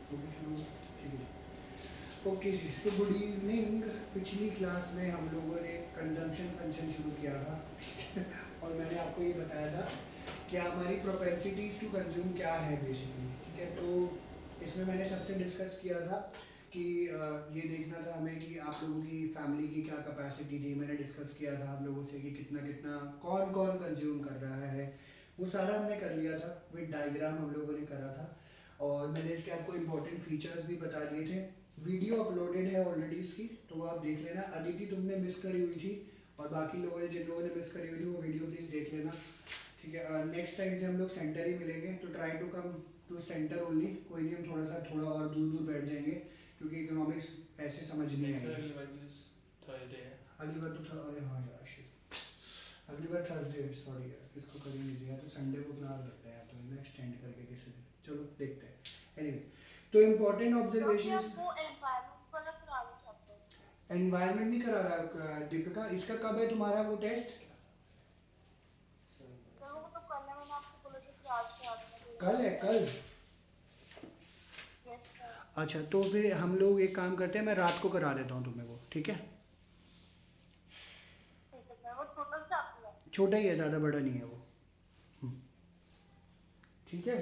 Okay शुरू, ठीक है। ओके जी, सो गुड इवनिंग। पिछली क्लास में हम लोगों ने कंजम्पशन फंक्शन शुरू किया था और मैंने आपको ये बताया था कि हमारी प्रोपेंसिटीज़ टू कंज्यूम क्या है बेसिकली, ठीक है। तो इसमें मैंने सबसे डिस्कस किया था कि ये देखना था हमें कि आप लोगों की फैमिली की क्या कैपेसिटी थी। मैंने डिस्कस किया था आप लोगों से कि कितना कितना कौन कौन कंज्यूम कर रहा है, वो सारा हमने कर लिया था। विद डायग्राम हम लोगों ने करा था और मैंने इसके आपको इम्पोर्टेंट फीचर्स भी बता दिए थे। वीडियो अपलोडेड है ऑलरेडी इसकी, तो वो आप देख लेना। अदिति तुमने मिस करी हुई थी और बाकी लोगों ने, जिन लोगों ने मिस करी हुई थी, वो वीडियो प्लीज़ देख लेना, ठीक है। नेक्स्ट टाइम से हम लोग सेंटर ही मिलेंगे, तो try to come to centre only. कोई नहीं, हम थोड़ा और दूर दूर बैठ जाएंगे क्योंकि इकोनॉमिक्स ऐसे समझ नहीं आएगी। अगली बार तो था, अरे हाँ यार शिट, अगली बार थर्सडे है, सॉरी यार, इसको कर ही लीजिए। या तो संडे को क्लास रखते हैं या तो मैं एक्सटेंड करके किसी दिन, चलो देखते हैं। एनीवे, तो इम्पोर्टेंट ऑब्जर्वेशंस। एनवायरनमेंट नहीं करा रहा दीपिका, इसका कब है तुम्हारा वो टेस्ट? कल है, कल? अच्छा, तो फिर हम लोग एक काम करते हैं, मैं रात को करा देता हूँ तुम्हें वो, ठीक है। छोटा ही है, ज़्यादा बड़ा नहीं है वो, ठीक है।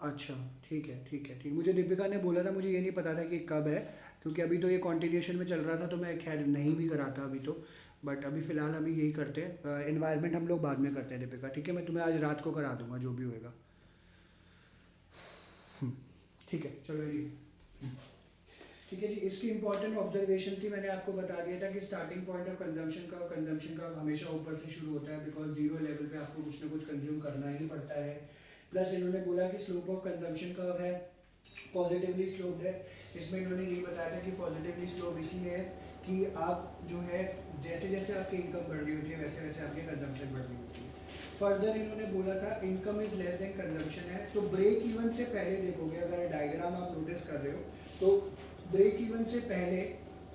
अच्छा, ठीक है ठीक है ठीक। मुझे दीपिका ने बोला था, मुझे ये नहीं पता था कि कब है, क्योंकि अभी तो ये कॉन्टिन्यूशन में चल रहा था, तो मैं खैर नहीं भी कराता अभी तो। बट अभी फ़िलहाल हम यही करते हैं, एनवायरनमेंट हम लोग बाद में करते हैं दीपिका, ठीक है। मैं तुम्हें आज रात को करा दूंगा जो भी होएगा, ठीक है। चलो ये ठीक है जी। इसकी इंपॉर्टेंट ऑब्जर्वेशन थी, मैंने आपको बता दिया था कि स्टार्टिंग पॉइंट ऑफ कंजम्पशन का हमेशा ऊपर से शुरू होता है, बिकॉज जीरो लेवल पे आपको कुछ ना कुछ कंज्यूम करना ही पड़ता है। प्लस इन्होंने बोला कि स्लोप ऑफ कंजम्पशन कर्व है पॉजिटिवली स्लोप है। इसमें इन्होंने यही बताया था कि पॉजिटिवली स्लोप इसलिए है कि आप जो है, जैसे जैसे आपकी इनकम बढ़ रही होती है वैसे वैसे आपकी कंजम्पशन बढ़ रही होती है। फर्दर इन्होंने बोला था income is less than consumption है, तो ब्रेक इवन से पहले देखोगे, अगर डायग्राम आप नोटिस कर रहे हो तो ब्रेक इवन से पहले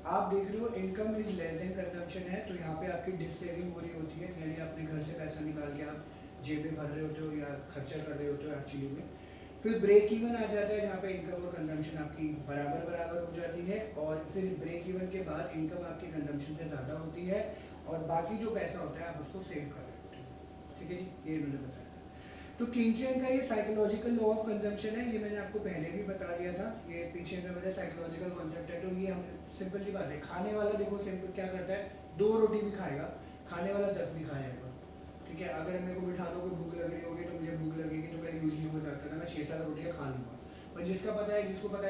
आप देख रहे हो income is less than consumption है, तो यहाँ पे आपकी डिस सेविंग हो रही होती है, यानी अपने घर से पैसा निकाल के आप जेब में भर रहे होते हो या खर्चा कर रहे होते हो एक्चुअली में। फिर ब्रेक इवन आ जाता है जहाँ पे इनकम और कंजम्पशन आपकी बराबर बराबर हो जाती है, और फिर ब्रेक इवन के बाद इनकम आपकी कंजम्पशन से ज़्यादा होती है और बाकी जो पैसा होता है आप उसको सेव कर रहे होते हो, ठीक है जी। ये इन्होंने बताया। तो किंगसियन का ये साइकोलॉजिकल लॉ ऑफ कंजम्पशन है, ये मैंने आपको पहले भी बता दिया था, ये पीछे का मेरा साइकोलॉजिकल कॉन्सेप्ट है। तो ये हम सिंपल सी बात है, खाने वाला देखो सिंपल क्या करता है, 2 रोटी भी खाएगा, खाने वाला 10 भी खाएगा, ठीक है। अगर मेरे को बिठा दो, कोई भूख लग रही होगी तो मुझे भूख लगेगी, तो मैं यूजली हो जाता है मैं 6-7 रोटियाँ खा लूँगा। पर जिसको पता है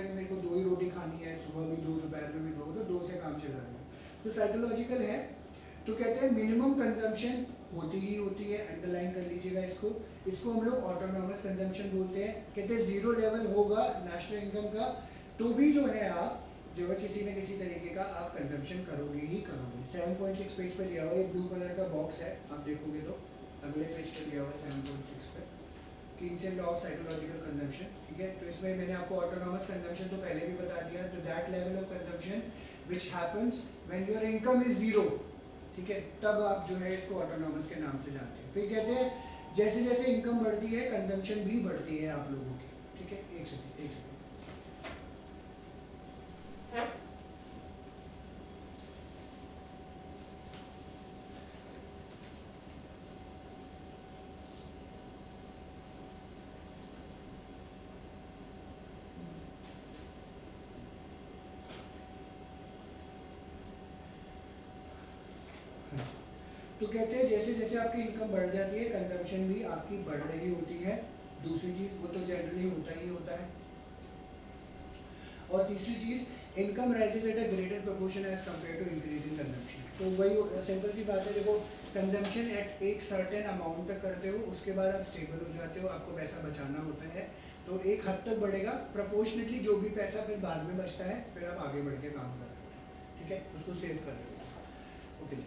कि मेरे को 2 ही रोटी खानी है, सुबह भी 2 दोपहर में भी 2, तो 2 से काम चला गया। तो साइकोलॉजिकल है। तो कहते हैं मिनिमम कंजम्पशन होती ही होती है, अंडरलाइन कर लीजिएगा इसको। इसको हम लोग ऑटोनॉमस कंजम्पशन बोलते हैं। कहते हैं जीरो लेवल होगा नेशनल इनकम का तो भी जो है आप जो है किसी न किसी तरीके का आप कंजम्पशन करोगे ही करोगे। 7.6 पेज पे दिया हुआ है, ब्लू कलर का बॉक्स है, आप देखोगे तो अगले पेज पे दिया हुआ है 7.6 पे, किंगसियन लॉ ऑफ साइकोलॉजिकल कंजम्पशन, ठीक है। तो इसमें मैंने आपको ऑटोनॉमस कंजम्पशन तो पहले भी बता दिया, तो that level of consumption which happens when your income is zero, ठीक है, तब आप जो है इसको ऑटोनॉमस के नाम से जानते हैं। फिर कहते हैं जैसे जैसे इनकम बढ़ती है कंजम्पशन भी बढ़ती है आप लोगों की, ठीक है। एक सेकंड तो कहते हैं जैसे जैसे आपकी इनकम बढ़ जाती है कंजम्पशन भी आपकी बढ़ रही होती है। दूसरी चीज़ वो तो जनरली होता ही होता है। और तीसरी चीज़ income rises at a greater proportion as compare to increase in consumption. तो वही सिंपल सी बात है, देखो कंजम्पशन एट एक सर्टेन अमाउंट तक करते हो, उसके बाद आप स्टेबल हो जाते हो, आपको पैसा बचाना होता है, तो एक हद तक बढ़ेगा प्रोपोर्शनेटली, जो भी पैसा फिर बाद में बचता है फिर आप आगे बढ़ के काम कर रहे हो, ठीक है, उसको सेव कर रहे हो, ओके।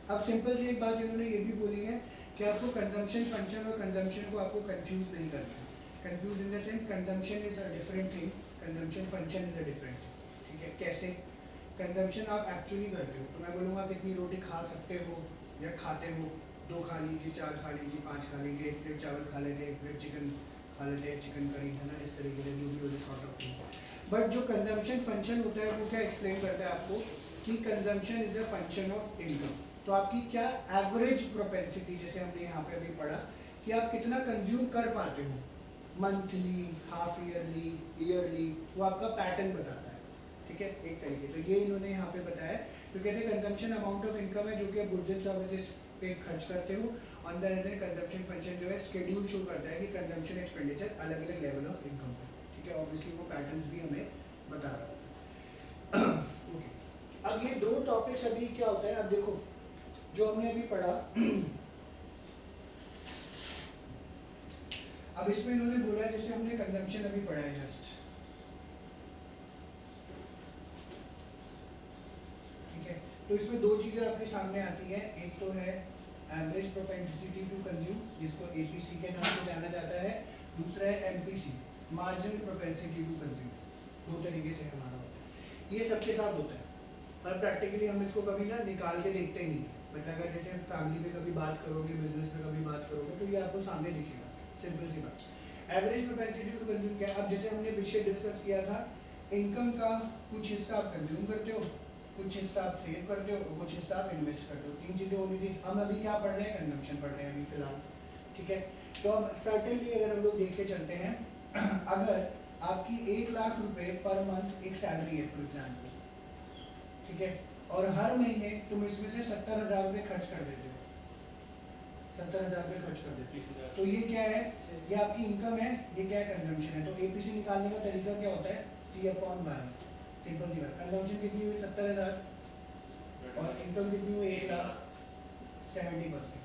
अब सिंपल सी एक बात इन्होंने ये भी बोली है कि आपको कंजम्पशन फंक्शन और कंजम्पशन को आपको कंफ्यूज नहीं करना है। Confuse in the sense consumption is a different thing, consumption function is a different thing, ठीक है। कैसे कंजम्पशन आप एक्चुअली करते हो, तो मैं बोलूँगा कितनी रोटी खा सकते हो या खाते हो, 2 खा लीजिए, 4 खा लीजिए, 5 खा लीजिए, 1 प्लेट चावल खा लेंगे, 1 प्लेट चिकन हालत है, चिकन करी है ना, इस तरीके से जो भी हो सॉर्ट ऑफ थिंग। बट जो कंजम्पशन फंक्शन होता है वो क्या एक्सप्लेन करता है आपको कि consumption is a function of income. तो आपकी क्या एवरेज प्रोपेंसिटी, जैसे हमने यहाँ पे अभी पढ़ा कि आप कितना कंज्यूम कर पाते हो मंथली, हाफ ईयरली, ईयरली, वो आपका पैटर्न बताता है, ठीक है, एक तरीके। तो ये इन्होंने यहाँ पे बताया। तो कहते हैं कंजम्पशन अमाउंट ऑफ इनकम है जो कि आप गुड्स एंड सर्विसेज पे खर्च करते हो। On the other consumption function जो है स्केड्यूल शो करता है कि कंजम्पशन एक्सपेंडिचर अलग अलग लेवल ऑफ इनकम पर, ठीक है। ऑब्वियसली वो पैटर्न्स भी हमें बता रहा होता है। ओके, अब ये दो टॉपिक्स अभी क्या होता है, अब देखो जो हमने अभी पढ़ा, अब इसमें इन्होंने बोला है, जैसे हमने कंजम्पशन अभी पढ़ा है जस्ट, ठीक है। तो इसमें दो चीजें आपके सामने आती है, एक तो है एवरेज प्रोपेंसिटी टू कंज्यूम, जिसको एपीसी के नाम से जाना जाता है, दूसरा है MPC, marginal propensity to consume. दो तरीके से हमारा होता है, ये सबके साथ होता है, पर प्रैक्टिकली हम इसको कभी ना निकाल के देखते ही नहीं। बट अगर जैसे फैमिली में कभी बात करोगे, बिजनेस में कभी बात करोगे, तो ये आपको सामने दिखेगा, सिंपल सी बात। एवरेज प्रोपेंसिटी टू कंज्यूम क्या है? अब जैसे हमने पीछे डिस्कस किया था, इनकम का कुछ हिस्सा आप कंज्यूम करते हो, कुछ हिस्सा आप सेव करते हो, कुछ हिस्सा आप इन्वेस्ट करते हो, तीन चीज़ें होनी थी। हम अभी क्या पढ़ रहे हैं? कंजम्पशन पढ़ रहे हैं अभी फिलहाल, ठीक है। तो अब सर्टेनली अगर हम लोग देख के चलते हैं, अगर आपकी 1,00,000 रुपए पर मंथ एक सैलरी है फॉर एग्जाम्पल, ठीक है, और हर महीने तुम इसमें से 70,000 रुपये खर्च कर देते हो, 70,000 रुपये खर्च कर देते हो, तो ये क्या है? ये आपकी इनकम है, ये क्या है? कंजम्पशन है। तो एपीसी निकालने का तरीका क्या होता है? C/Y, सिंपल सी बात। कंजम्पशन कितनी हुई? 70,000, और इनकम कितनी हुई? 1,00,000, 70%,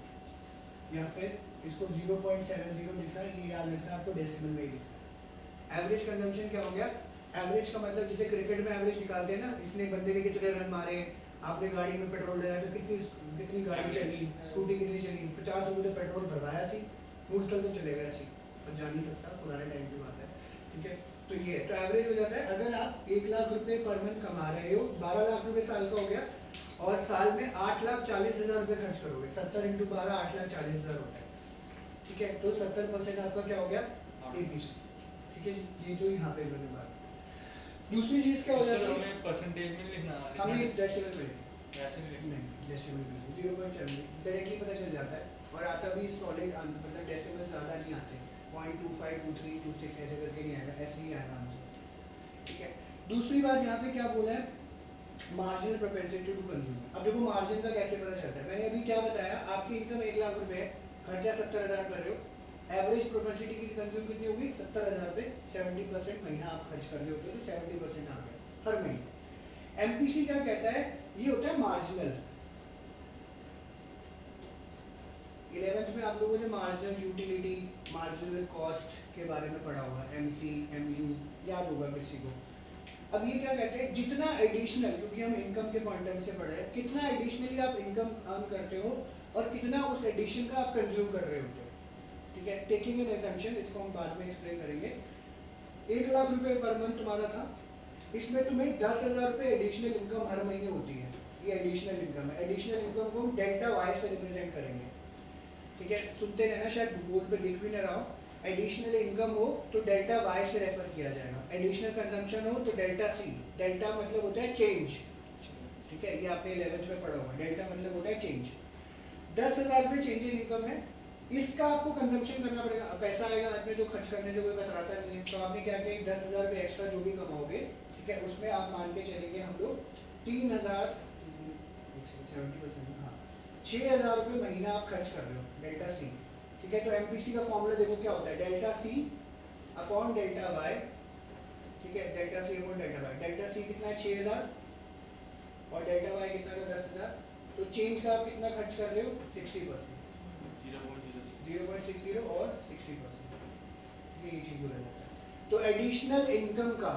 या फिर इसको 0.70 लिखना, ये याद रखना आपको, डेसिमल में ही लिखना। एवरेज कंजम्पशन क्या हो गया? एवरेज का मतलब जैसे क्रिकेट में एवरेज निकालते हैं ना, इसने बंदे ने कितने रन मारे, आपने गाड़ी में पेट्रोल डाला तो कितनी गाड़ी चली, स्कूटी कितनी चली, 50 रुपये तो पेट्रोल भरवाया सी, मुड़तल तो चलेगा ऐसी, पर जा नहीं सकता, पुराने टाइम की बात है, ठीक है। तो ये है, तो एवरेज हो जाता है, अगर आप 1,00,000 रुपये पर मंथ कमा रहे हो, 12 लाख रुपये साल का हो गया, और साल में 8,40,000 रुपये खर्च करोगे, 70 × 12 8,40,000 होता है, ठीक है। तो 70% आपका क्या हो गया? एपीसी, ठीक है जी। ये जो यहाँ पे इन्होंने बात। दूसरी चीज क्या हो जाती है? हमें परसेंटेज में लिखना, हमें डेसिमल में वैसे नहीं, डेसिमल में 0.7 डायरेक्टली पता चल जाता है, और आता भी सॉलिड आंसर, मतलब डेसिमल ज़्यादा नहीं आते, 0.25 23 26 ऐसे करके नहीं आएगा, ऐसे ही आएगा आंसर, ठीक है। दूसरी बात यहाँ पे क्या बोला है? Marginal propensity to consume. अब देखो मार्जिन का कैसे पता चलता है? मैंने अभी क्या बताया, आपकी इनकम 1,00,000 रुपये है, खर्चा 70,000 कर रहे हो, एवरेज प्रोपेंसिटी की कंज्यूम कितनी होगी? 70,000 रुपये, 70% महीना आप खर्च कर रहे होते हो, तो 70% आ गया हर महीने। एमपीसी क्या कहता है? ये होता है मार्जिनल। 11th में आप लोगों ने मार्जिनल यूटिलिटी, मार्जिनल कॉस्ट के बारे में पढ़ा होगा, एमसी, एमयू, याद होगा किसी को। अब ये क्या कहते हैं? जितना एडिशनल, क्योंकि हम इनकम के पॉइंट ऑफ से पढ़ रहे हैं, कितना एडिशनली आप इनकम अर्न करते हो और कितना उस एडिशन का आप कंज्यूम कर रहे होते हो, ठीक है। टेकिंग एन एजम्पशन, इसको हम बाद में एक्सप्लेन करेंगे। 1,00,000 रुपये पर मंथ तुम्हारा था, इसमें तुम्हें 10,000 रुपये एडिशनल इनकम हर महीने होती है, ये एडिशनल इनकम है। एडिशनल इनकम को हम डेल्टा वाई से रिप्रेजेंट करेंगे, ठीक है। सुनते रहना, शायद बोर्ड पे लिख भी ना रहा हो। एडिशनल इनकम हो तो डेल्टा वाई से रेफर किया जाएगा, एडिशनल कंजम्पशन हो तो डेल्टा सी। डेल्टा मतलब होता है चेंज, ठीक है, ये आपने 11th में पढ़ा होगा। डेल्टा मतलब होता है चेंज। 10,000 रुपये चेंज इन इनकम है, इसका आपको कंजम्पशन करना पड़ेगा। पैसा आएगा हाथ में जो खर्च करने से कोई कतराता नहीं है, तो आपने क्या किया? 10,000 रुपये एक्स्ट्रा जो भी कमाओगे, ठीक है, उसमें आप मान के चलेंगे हम लोग 3,000, 70%, हाँ, 6,000 रुपये महीना आप खर्च कर रहे हो, डेल्टा सी, ठीक है। तो एमपीसी का फॉर्मूला देखो क्या होता है? Delta C upon delta Y, ठीक है, delta C upon delta Y. Delta C कितना है? 6,000, और डेल्टा वाई कितना था? 10,000। तो चेंज का आप कितना खर्च कर रहे हो? 60%, 0.60 और 60%, ये चीज बोला जाता है। तो एडिशनल इनकम का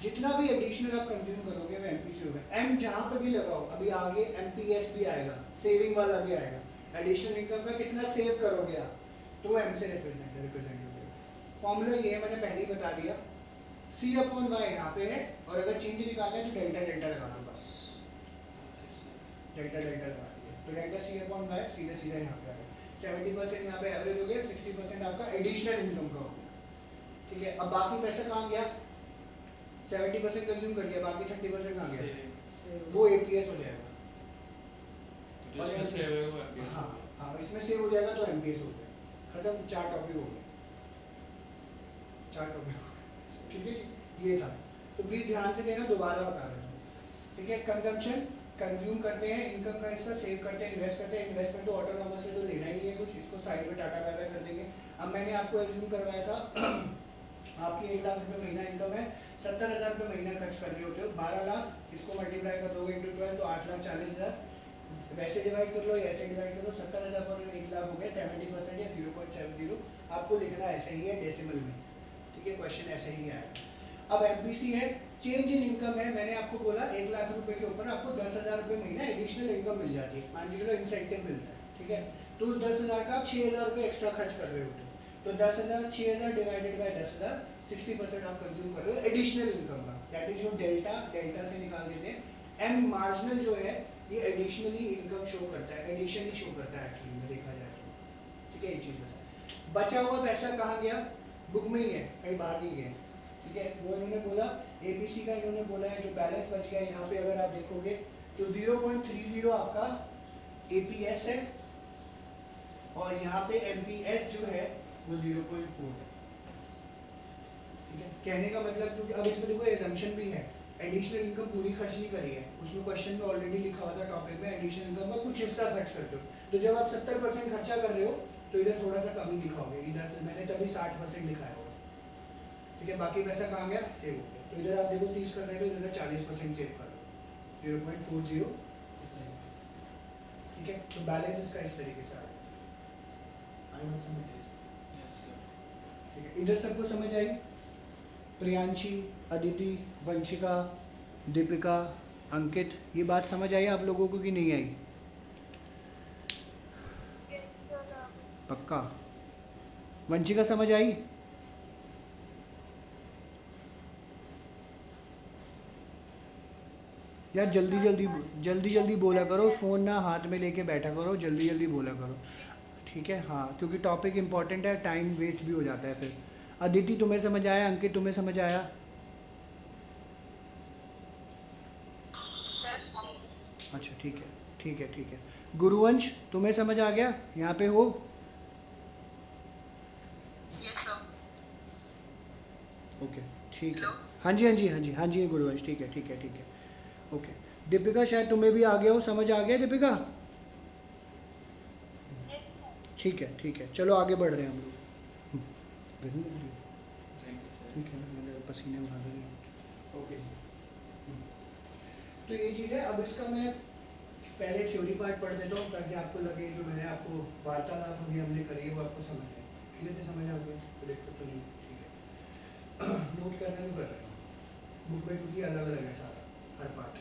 जितना भी एडिशनल आप कंज्यूम करोगे वो एमपीसी होगा। एम जहाँ पे भी लगाओ, अभी आगे एमपीएस भी आएगा, सेविंग वाला भी आएगा। एडिशनल इनकम का कितना सेव करोगे आप, तो वो एम से रिप्रेजेंट होगा। फॉर्मूला ये है, मैंने पहले ही बता दिया, C/Y यहाँ पे है, और अगर चेंज निकालना है तो डेल्टा डेल्टा लगा दो, बस डेल्टा डेल्टा लगा दिया, तो डेल्टा C/Y सीधा सीधा यहाँ पे आएगा। 70% यहाँ पे एवरेज हो गया, 60% आपका एडिशनल इनकम का हो गया, ठीक है, अब बाकी पैसा कहाँ गया, 70% कंज्यूम कर लिया, बाकी 30% कहाँ गया, वो एपीएस हो जाएगा। हाँ हाँ, इसमें सेव हो जाएगा तो एमपीएस हो गया, खत्म, 4 टॉपिक हो गए, 4 टॉपिक हो गए, ठीक है जी, ये था। तो प्लीज ध्यान से देना, दोबारा बता रहा हूँ, ठीक है। कंजम्पशन, कंज्यूम करते हैं, इनकम का हिस्सा सेव करते हैं, इन्वेस्ट करते हैं, इन्वेस्टमेंट तो ऑटोनॉमस है तो लेना ही नहीं है कुछ, इसको साइड में टाटा बाय बाय कर देंगे। अब मैंने आपको एज्यूम करवाया था आपकी 1 लाख रुपये महीना इनकम है, 70,000 रुपये महीना खर्च कर रहे होते हो, 12 लाख, इसको मल्टीप्लाई कर दोगे इंटू 12 तो 8,40,000, वैसे डिवाइड कर लो या ऐसे डिवाइड कर लो, 70,000 पर 1 लाख हो गया, 70% या 0.70 आपको लिखना ऐसे ही है डेसिमल में, ठीक है, क्वेश्चन ऐसे ही आया। अब एमपीसी है, चेंज इन इनकम है, मैंने आपको बोला 1 लाख रुपए के ऊपर आपको 10,000 रुपये महीना एडिशनल इनकम मिल जाती है, मान के चलो इंसेंटिव मिलता है, ठीक है, तो उस 10,000 का आप 6,000 रुपये एक्स्ट्रा खर्च कर रहे होते हो, तो 10,000 6,000 डिवाइडेड बाय 10,000, 60% आप कंज्यूम कर रहे हो एडिशनल इनकम का, that is your delta, delta से निकाल देते हैं। एम मार्जिनल जो है ये एडिशनली इनकम शो करता है, एडिशनली शो करता है एक्चुअली में देखा जाए तो, ठीक है, ये चीज़ बताए। बचा हुआ पैसा कहाँ गया, बुक में ही है, कहीं बाहर नहीं गया, ठीक है, वो इन्होंने बोला एबीसी का, इन्होंने बोला है जो बैलेंस बच गया यहाँ पे अगर आप देखोगे तो 0.30 आपका एपीएस है और यहाँ पे एमपीएस जो है वो 0.4 है, ठीक है। कहने का मतलब क्योंकि अब इसमें देखो एजम्पशन भी है, एडिशनल इनकम पूरी खर्च नहीं करी है, उसमें क्वेश्चन में ऑलरेडी लिखा हुआ था टॉपिक में एडिशनल इनकम का कुछ हिस्सा खर्च करते हो, तो जब आप 70% खर्चा कर रहे हो तो इधर थोड़ा सा कमी दिखाओगे, इधर से मैंने तभी 60% लिखाया होगा, ठीक है, बाकी पैसा कहाँ गया, सेव हो गया, तो इधर आप देखो 30 कर रहे हो, इधर 40% सेव कर लो, 0.40 इस तरीके, ठीक है, तो बैलेंस इसका इस तरीके से आ गया, आई बात समझ, ठीक है, इधर सबको समझ आई, प्रियांशी, अदिति, वंशिका, दीपिका, अंकित, ये बात समझ आई आप लोगों को कि नहीं आई, पक्का, वंशिका समझ आई, यार जल्दी जल्दी बोला करो, फ़ोन ना हाथ में लेके बैठा करो, जल्दी जल्दी बोला करो, ठीक है, हाँ, क्योंकि टॉपिक इंपॉर्टेंट है, टाइम वेस्ट भी हो जाता है फिर। अदिति तुम्हें समझ आया, अंकित तुम्हें समझ आया, अच्छा ठीक है ठीक है ठीक है, गुरुवंश तुम्हें समझ आ गया, यहाँ पे हो, ओके ठीक है, हाँ जी हाँ जी हाँ जी हाँ जी गुरुवंश, ठीक है ठीक है ठीक है, ओके। दीपिका शायद तुम्हें भी आ गया हो, समझ आ गया दीपिका, ठीक है, चलो आगे बढ़ रहे हैं हम लोग, गर्मी लग रही है, ठीक है, मेरे पसीने बहा रहे हैं, ओके जी, तो ये चीज़ है। अब इसका मैं पहले थ्योरी पार्ट पढ़ देता हूँ ताकि आपको लगे जो मैंने आपको वार्तालाप अभी हमने करी है वो आपको समझ आए, क्लियर से समझ आ गया, तो देखो तो नहीं, ठीक है, नोट करना तो कर रहे हो बुक में क्योंकि अलग अलग है सारा, हर पार्ट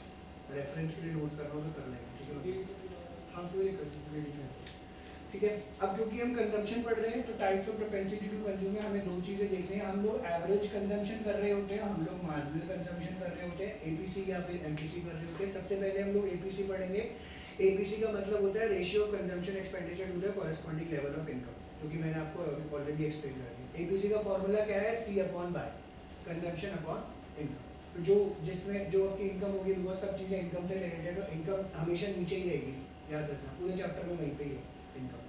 रेफरेंस के लिए नोट करना हो तो कर लेंगे, ठीक है, हाँ कोई दिक्कत नहीं, ठीक है। अब क्योंकि हम कंजम्पशन पढ़ रहे हैं तो types of propensity to consume में हमें 2 चीज़ें देखनी है, हम लोग एवरेज कंजम्पशन कर रहे होते हैं, हम लोग मार्जिनल कंजम्पशन कर रहे होते हैं, एपीसी या फिर एमपीसी कर रहे होते हैं। सबसे पहले हम लोग एपीसी पढ़ेंगे, एपीसी का मतलब होता है ratio of consumption expenditure to the corresponding level of income, जो कि मैंने आपको ऑलरेडी एक्सप्लेन कर दिया। एपीसी का फॉर्मूला क्या है, C/बाय, कंजम्पशन अपॉन इनकम, तो जो जिसमें जो आपकी इनकम होगी वो सब चीज़ें इनकम से रिलेटेड हो, इनकम हमेशा नीचे ही रहेगी, याद रखना, पूरे चैप्टर में वहीं पे ही है इनकम।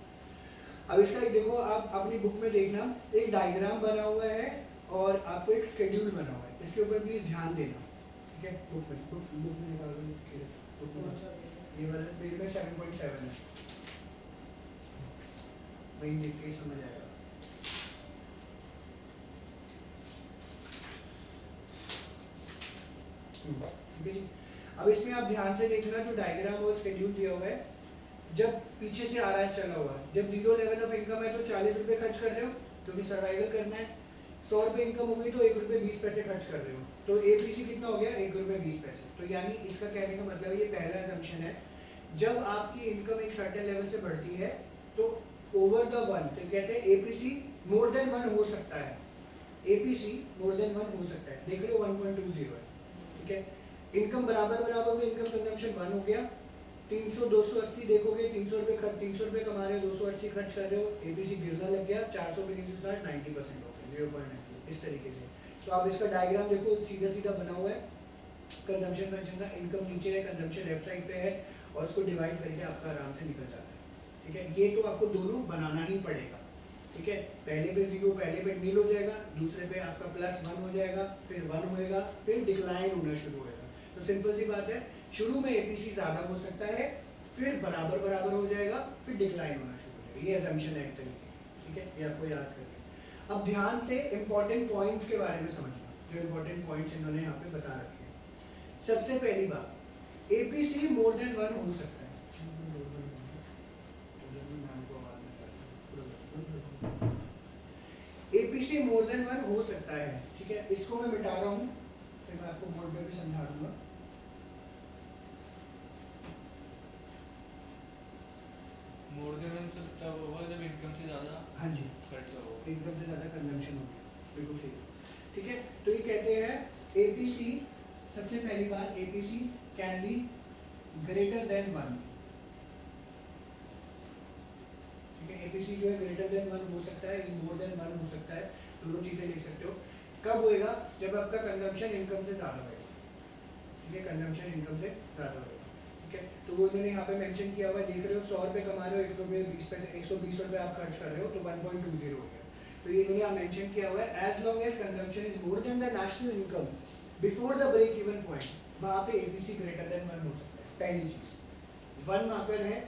अब इसका एक देखो, आप अपनी बुक में देखना, एक डायग्राम बना हुआ है और आपको एक शेड्यूल बना हुआ है, इसके ऊपर प्लीज ध्यान देना, ठीक है, बुक में निकाल दो, बुक में ये वाला मेरे में 7.7 है, वही देख के समझ आएगा, ठीक है जी। अब इसमें आप ध्यान से देखना, जो डायग्राम और शेड्यूल दिया हुआ है, जब पीछे से आ रहा है चला हुआ, जब 0 लेवल ऑफ इनकम है तो 40 रुपये खर्च कर रहे हो क्योंकि सर्वाइवल करना है, 100 रुपये इनकम होगी तो 1 रुपये 20 पैसे खर्च कर रहे हो, तो एपीसी कितना हो गया, 1 रुपये 20 पैसे, तो यानी इसका कहने का मतलब है, ये पहला असम्पशन है, जब आपकी इनकम एक सर्टेन लेवल से बढ़ती है तो ओवर द वन, तो कहते हैं एपीसी मोर देन 1 हो सकता है, एपीसी मोर देन 1 हो सकता है, देख लो 1.20 है, ठीक है, इनकम बराबर बराबर में इनकम कंजम्पशन 1 हो गया, 300 280 देखोगे, 300 रुपये कमा रहे हो, 280 खर्च कर रहे हो, एबीसी गिरना लग गया, 400 पे 360 90% हो गया, 0.90 इस तरीके से। तो आप इसका डायग्राम देखो, सीधा सीधा बना हुआ है, कंजम्पशन फंक्शन का, इनकम नीचे है, कंजम्पशन लेफ्ट साइड पे है, और उसको डिवाइड करके आपका आराम से निकल जाता है। ठीक है, ये तो आपको दोनों बनाना ही पड़ेगा। ठीक है, पहले पे 0, पहले पे नील हो जाएगा, दूसरे पे आपका +1 हो जाएगा, फिर 1 होएगा, फिर डिक्लाइन होना शुरू होएगा। तो सिंपल सी बात है, शुरू में एपीसी ज़्यादा हो सकता है, फिर बराबर बराबर हो जाएगा, फिर डिक्लाइन होना शुरू हो जाएगा। ये असम्पशन है एक तरीके की। ठीक है, ये आपको याद करना। अब ध्यान से इंपॉर्टेंट पॉइंट्स के बारे में समझना, जो इंपॉर्टेंट पॉइंट्स इन्होंने यहाँ पे बता रखे हैं। सबसे पहली बात, एपीसी मोर देन 1 हो सकता है। एपीसी मोर देन 1 हो सकता है। ठीक है, इसको मैं मिटा रहा हूँ, फिर मैं आपको बोर्ड पे भी समझा दूंगा। मोर देन 1 से तब होगा जब इनकम से ज़्यादा हाँ जी, खर्च होगा, इनकम से ज़्यादा कंजम्पशन होगी, बिल्कुल ठीक। ठीक है, तो ये कहते हैं एपीसी, सबसे पहली बात, APC can be greater than 1। ठीक है, एपीसी जो है ग्रेटर देन 1 हो सकता है, इज मोर देन 1 हो सकता है, दोनों चीज़ें लिख सकते हो। कब होएगा? जब आपका कंजम्पशन इनकम से ज़्यादा होएगा। ठीक है, कंजम्पशन इनकम से ज़्यादा होएगा। ठीक है, तो वो इन्होंने यहाँ पे मेंशन किया हुआ है, देख रहे हो, 100 रुपये कमा रहे हो, 1 रुपये 20 पैसे, 120 रुपये आप खर्च कर रहे हो, तो 1.20 हो गया। तो ये इन्होंने यहाँ मेंशन किया हुआ है, as long as consumption is more than the national income before the break even point, वहाँ पे एपीसी ग्रेटर देन 1 हो सकता है। पहली चीज़ 1 मार्कर है,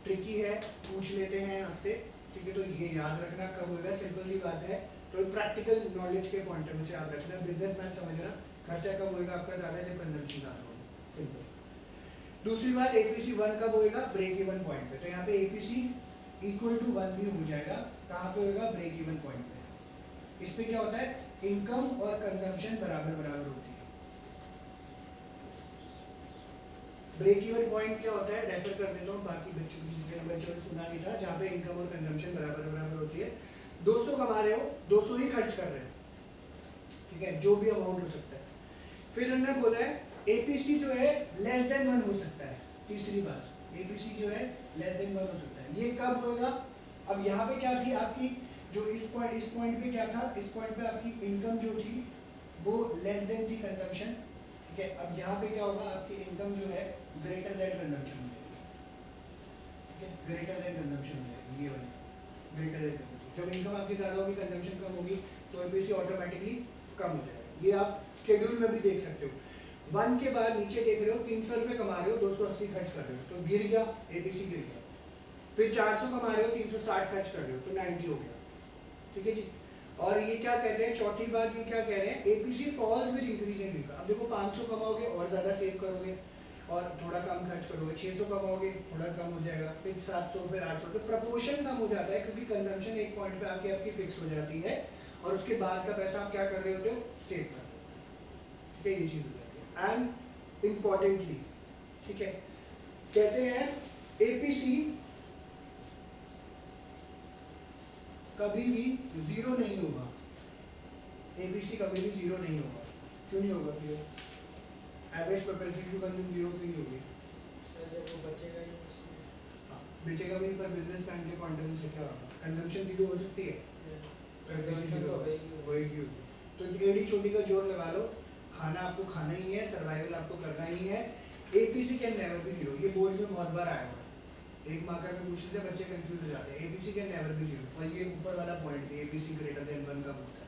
ट्रिकी है, पूछ लेते हैं आपसे। ठीक है, तो ये याद रखना कब होगा, सिंपल सी बात है। तो प्रैक्टिकल नॉलेज के पॉइंट ऑफ व्यू से आप रखना, बिजनेस मैन समझना, खर्चा कब होएगा आपका ज़्यादा, जब कंजम्पशन ज़्यादा होगा, सिंपल। दूसरी बात, एपीसी 1 कब होएगा? ब्रेक इवन पॉइंट पे। तो यहाँ पे एपीसी इक्वल टू 1 भी हो जाएगा, कहाँ पे होएगा? ब्रेक इवन पॉइंट पे। इस पे क्या होता है, इनकम और कंजम्पशन बराबर बराबर होती है। ब्रेक इवन पॉइंट क्या होता है, रेफर कर देता हूँ, बाकी बच्चों ने सुना नहीं था, जहाँ पे इनकम और कंजम्पशन बराबर बराबर होती है। 200 कमा रहे हो, 200 ही खर्च कर रहे हो। ठीक है, जो भी अमाउंट हो सकता है। फिर उन्होंने बोला है एपीसी जो है लेस देन 1 हो सकता है। तीसरी बात, एपीसी जो है लेस देन 1 हो सकता है। ये कब होगा? अब यहाँ पे क्या थी आपकी, जो इस पॉइंट पे क्या था, इस पॉइंट पे आपकी इनकम जो थी वो लेस देन थी कंजम्पशन। ठीक है, अब यहाँ पे क्या होगा, आपकी इनकम जो है ग्रेटर देन कंजम्पशन हो जाएगी। ठीक है, ग्रेटर देन कंजम्पशन हो जाएगी, ये वाली ग्रेटर देन कंजम्पशन। जब इनकम आपकी ज़्यादा होगी, कंजम्पशन कम होगी, तो एपीसी ऑटोमेटिकली कम हो जाएगा। ये आप स्केड्यूल में भी देख सकते हो। 1 के बाद नीचे देख रहे हो, 300 रुपये कमा रहे हो, 280 खर्च कर रहे हो, तो गिर गया, एपीसी गिर गया। फिर 400 कमा रहे हो, 360 खर्च कर रहे हो, तो 90 हो गया। ठीक है जी। और ये क्या कहते हैं, चौथी बात ये क्या कह रहे हैं, APC falls with increase in income. अब देखो 500 कमाओगे और ज़्यादा सेव करोगे और थोड़ा कम खर्च करोगे, 600 कमाओगे थोड़ा कम हो जाएगा, फिर 700, फिर 800, तो प्रपोर्शन कम हो जाता है, क्योंकि कंजम्पशन एक पॉइंट पे आके आपकी फिक्स हो जाती है और उसके बाद का पैसा आप क्या कर रहे होते हो, सेव कर रहे हो। ठीक है, ये चीज़ हो जाती है। एंड इम्पॉर्टेंटली, ठीक है, कहते हैं एपीसी कभी भी 0 नहीं होगा। एबीसी कभी भी 0 नहीं होगा। क्यों नहीं होगा? क्यों? एवरेज प्रोपेंसिटी टू कंज्यूम 0 क्यों नहीं होगी? वो बचेगा ही हाँ, बेचेगा भी, पर बिजनेस मैन के पॉइंट ऑफ व्यू से क्या होगा, कंजम्पशन 0 हो सकती है, तो एबीसी 0 होएगी। तो एडी छोटी का जोड़ लगा लो, खाना आपको खाना ही है, सर्वाइवल आपको करना ही है। एपीसी कैन नेवर बी 0, ये बोर्ड में बहुत बार आया हुआ है, एक मार्कर में पूछते थे, बच्चे कंफ्यूज हो जाते हैं। एपीसी कैन नेवर बी 0, और ये ऊपर वाला पॉइंट है, एपीसी ग्रेटर देन 1 कब होता है।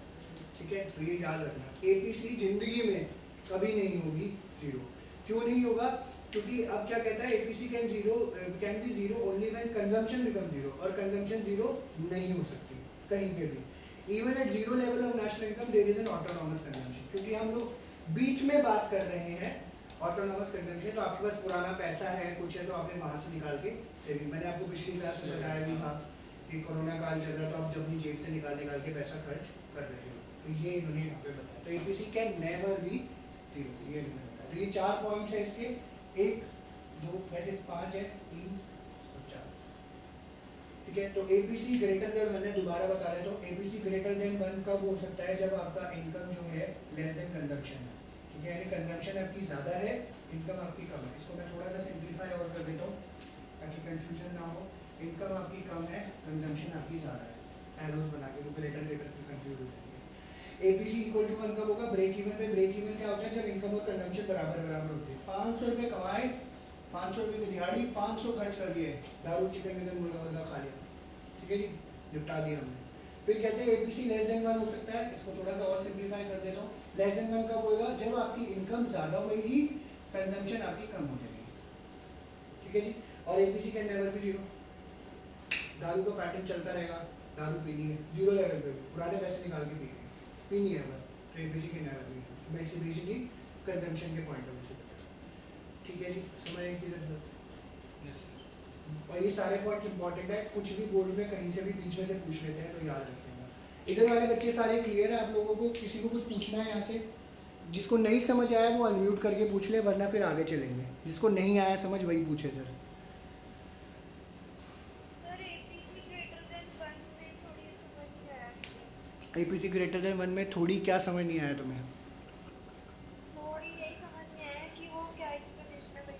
ठीक है, तो ये याद रखना, एपीसी जिंदगी में कभी नहीं होगी 0। क्यों नहीं होगा? क्योंकि अब क्या कहता है, APC can be 0 only when consumption become 0, और कंजम्पशन 0 नहीं हो सकती कहीं पे भी। Even at 0 level of national income there is an autonomous consumption, क्योंकि हम लोग बीच में बात कर रहे हैं ऑटोनॉमस कंजम्पशन। तो आपके पास पुराना पैसा है, कुछ है, तो आपने वहाँ से निकाल के सेविंग, मैंने आपको पिछली क्लास में बताया भी था कि कोरोना काल चल रहा, तो आप जब अपनी जेब से निकाल के पैसा खर्च कर रहे हो, तो ये इन्होंने यहाँ पे बताया। तो एपीसी कैन नेवर बी 0, ये इन्होंने बताया। तो ये 4 पॉइंट्स है इसके, 1 2 वैसे 5 है, 3 और 4। ठीक है, तो एपीसी ग्रेटर देन 1 है, दोबारा बता रहे, तो एपीसी ग्रेटर देन 1 कब हो सकता है? जब आपका इनकम जो है लेस देन कंजम्पशन है। ठीक है, यानी कंजम्पशन आपकी ज़्यादा है, इनकम आपकी कम है। इसको मैं थोड़ा सा सिंप्लीफाई और कर देता हूँ ताकि कंफ्यूजन ना हो। इनकम आपकी कम है, कंजम्पशन आपकी ज़्यादा है, एरोज बना के, तो ग्रेटर ग्रेटर फिर कंफ्यूज हो जाएंगे। एपीसी इक्वल टू 1 कब होगा? ब्रेक इवन पे। ब्रेक इवन क्या होता है? जब इनकम और कंजम्पशन बराबर बराबर होते हैं। 500 रुपये कमाए, 500 रुपये की दिहाड़ी, 500 खर्च कर दिए, दारू चिकन विकन मुर्गा मुर्गा खा लिया, ठीक है जी, निपटा दिया हमने। फिर कहते हैं एपीसी लेस देन 1 हो सकता है। इसको थोड़ा सा और सिंप्लीफाई कर देता हूँ। लेस देन 1 कब होगा? जब आपकी इनकम ज़्यादा होगी, कंजम्पशन आपकी कम हो जाएगी, ठीक है जी। और APC can never B zero. दारू का पैटर्न चलता रहेगा, दारू पीनी है, जीरो लेवल पे पुराने पैसे निकाल के पीनी है बस, तो APC can never B. Basically consumption के पॉइंट ऑफ व्यू से, ठीक है जी, समझ आए कि यस सर। और ये सारे पॉइंट्स इंपॉर्टेंट है, कुछ भी बोर्ड में कहीं से भी बीच में से पूछ लेते हैं तो याद रखिएगा। इधर वाले बच्चे सारे क्लियर है आप लोगों को? किसी को कुछ पूछना है यहाँ से? जिसको नहीं समझ आया वो अनम्यूट करके पूछ ले, वरना फिर आगे चलेंगे। जिसको नहीं आया समझ वही पूछे सर। एपीसी ग्रेटर देन 1 में थोड़ी क्या समझ नहीं आया तुम्हें? थोड़ी यही समझ नहीं आया कि वो क्या एक्सप्लेनेशन है भाई।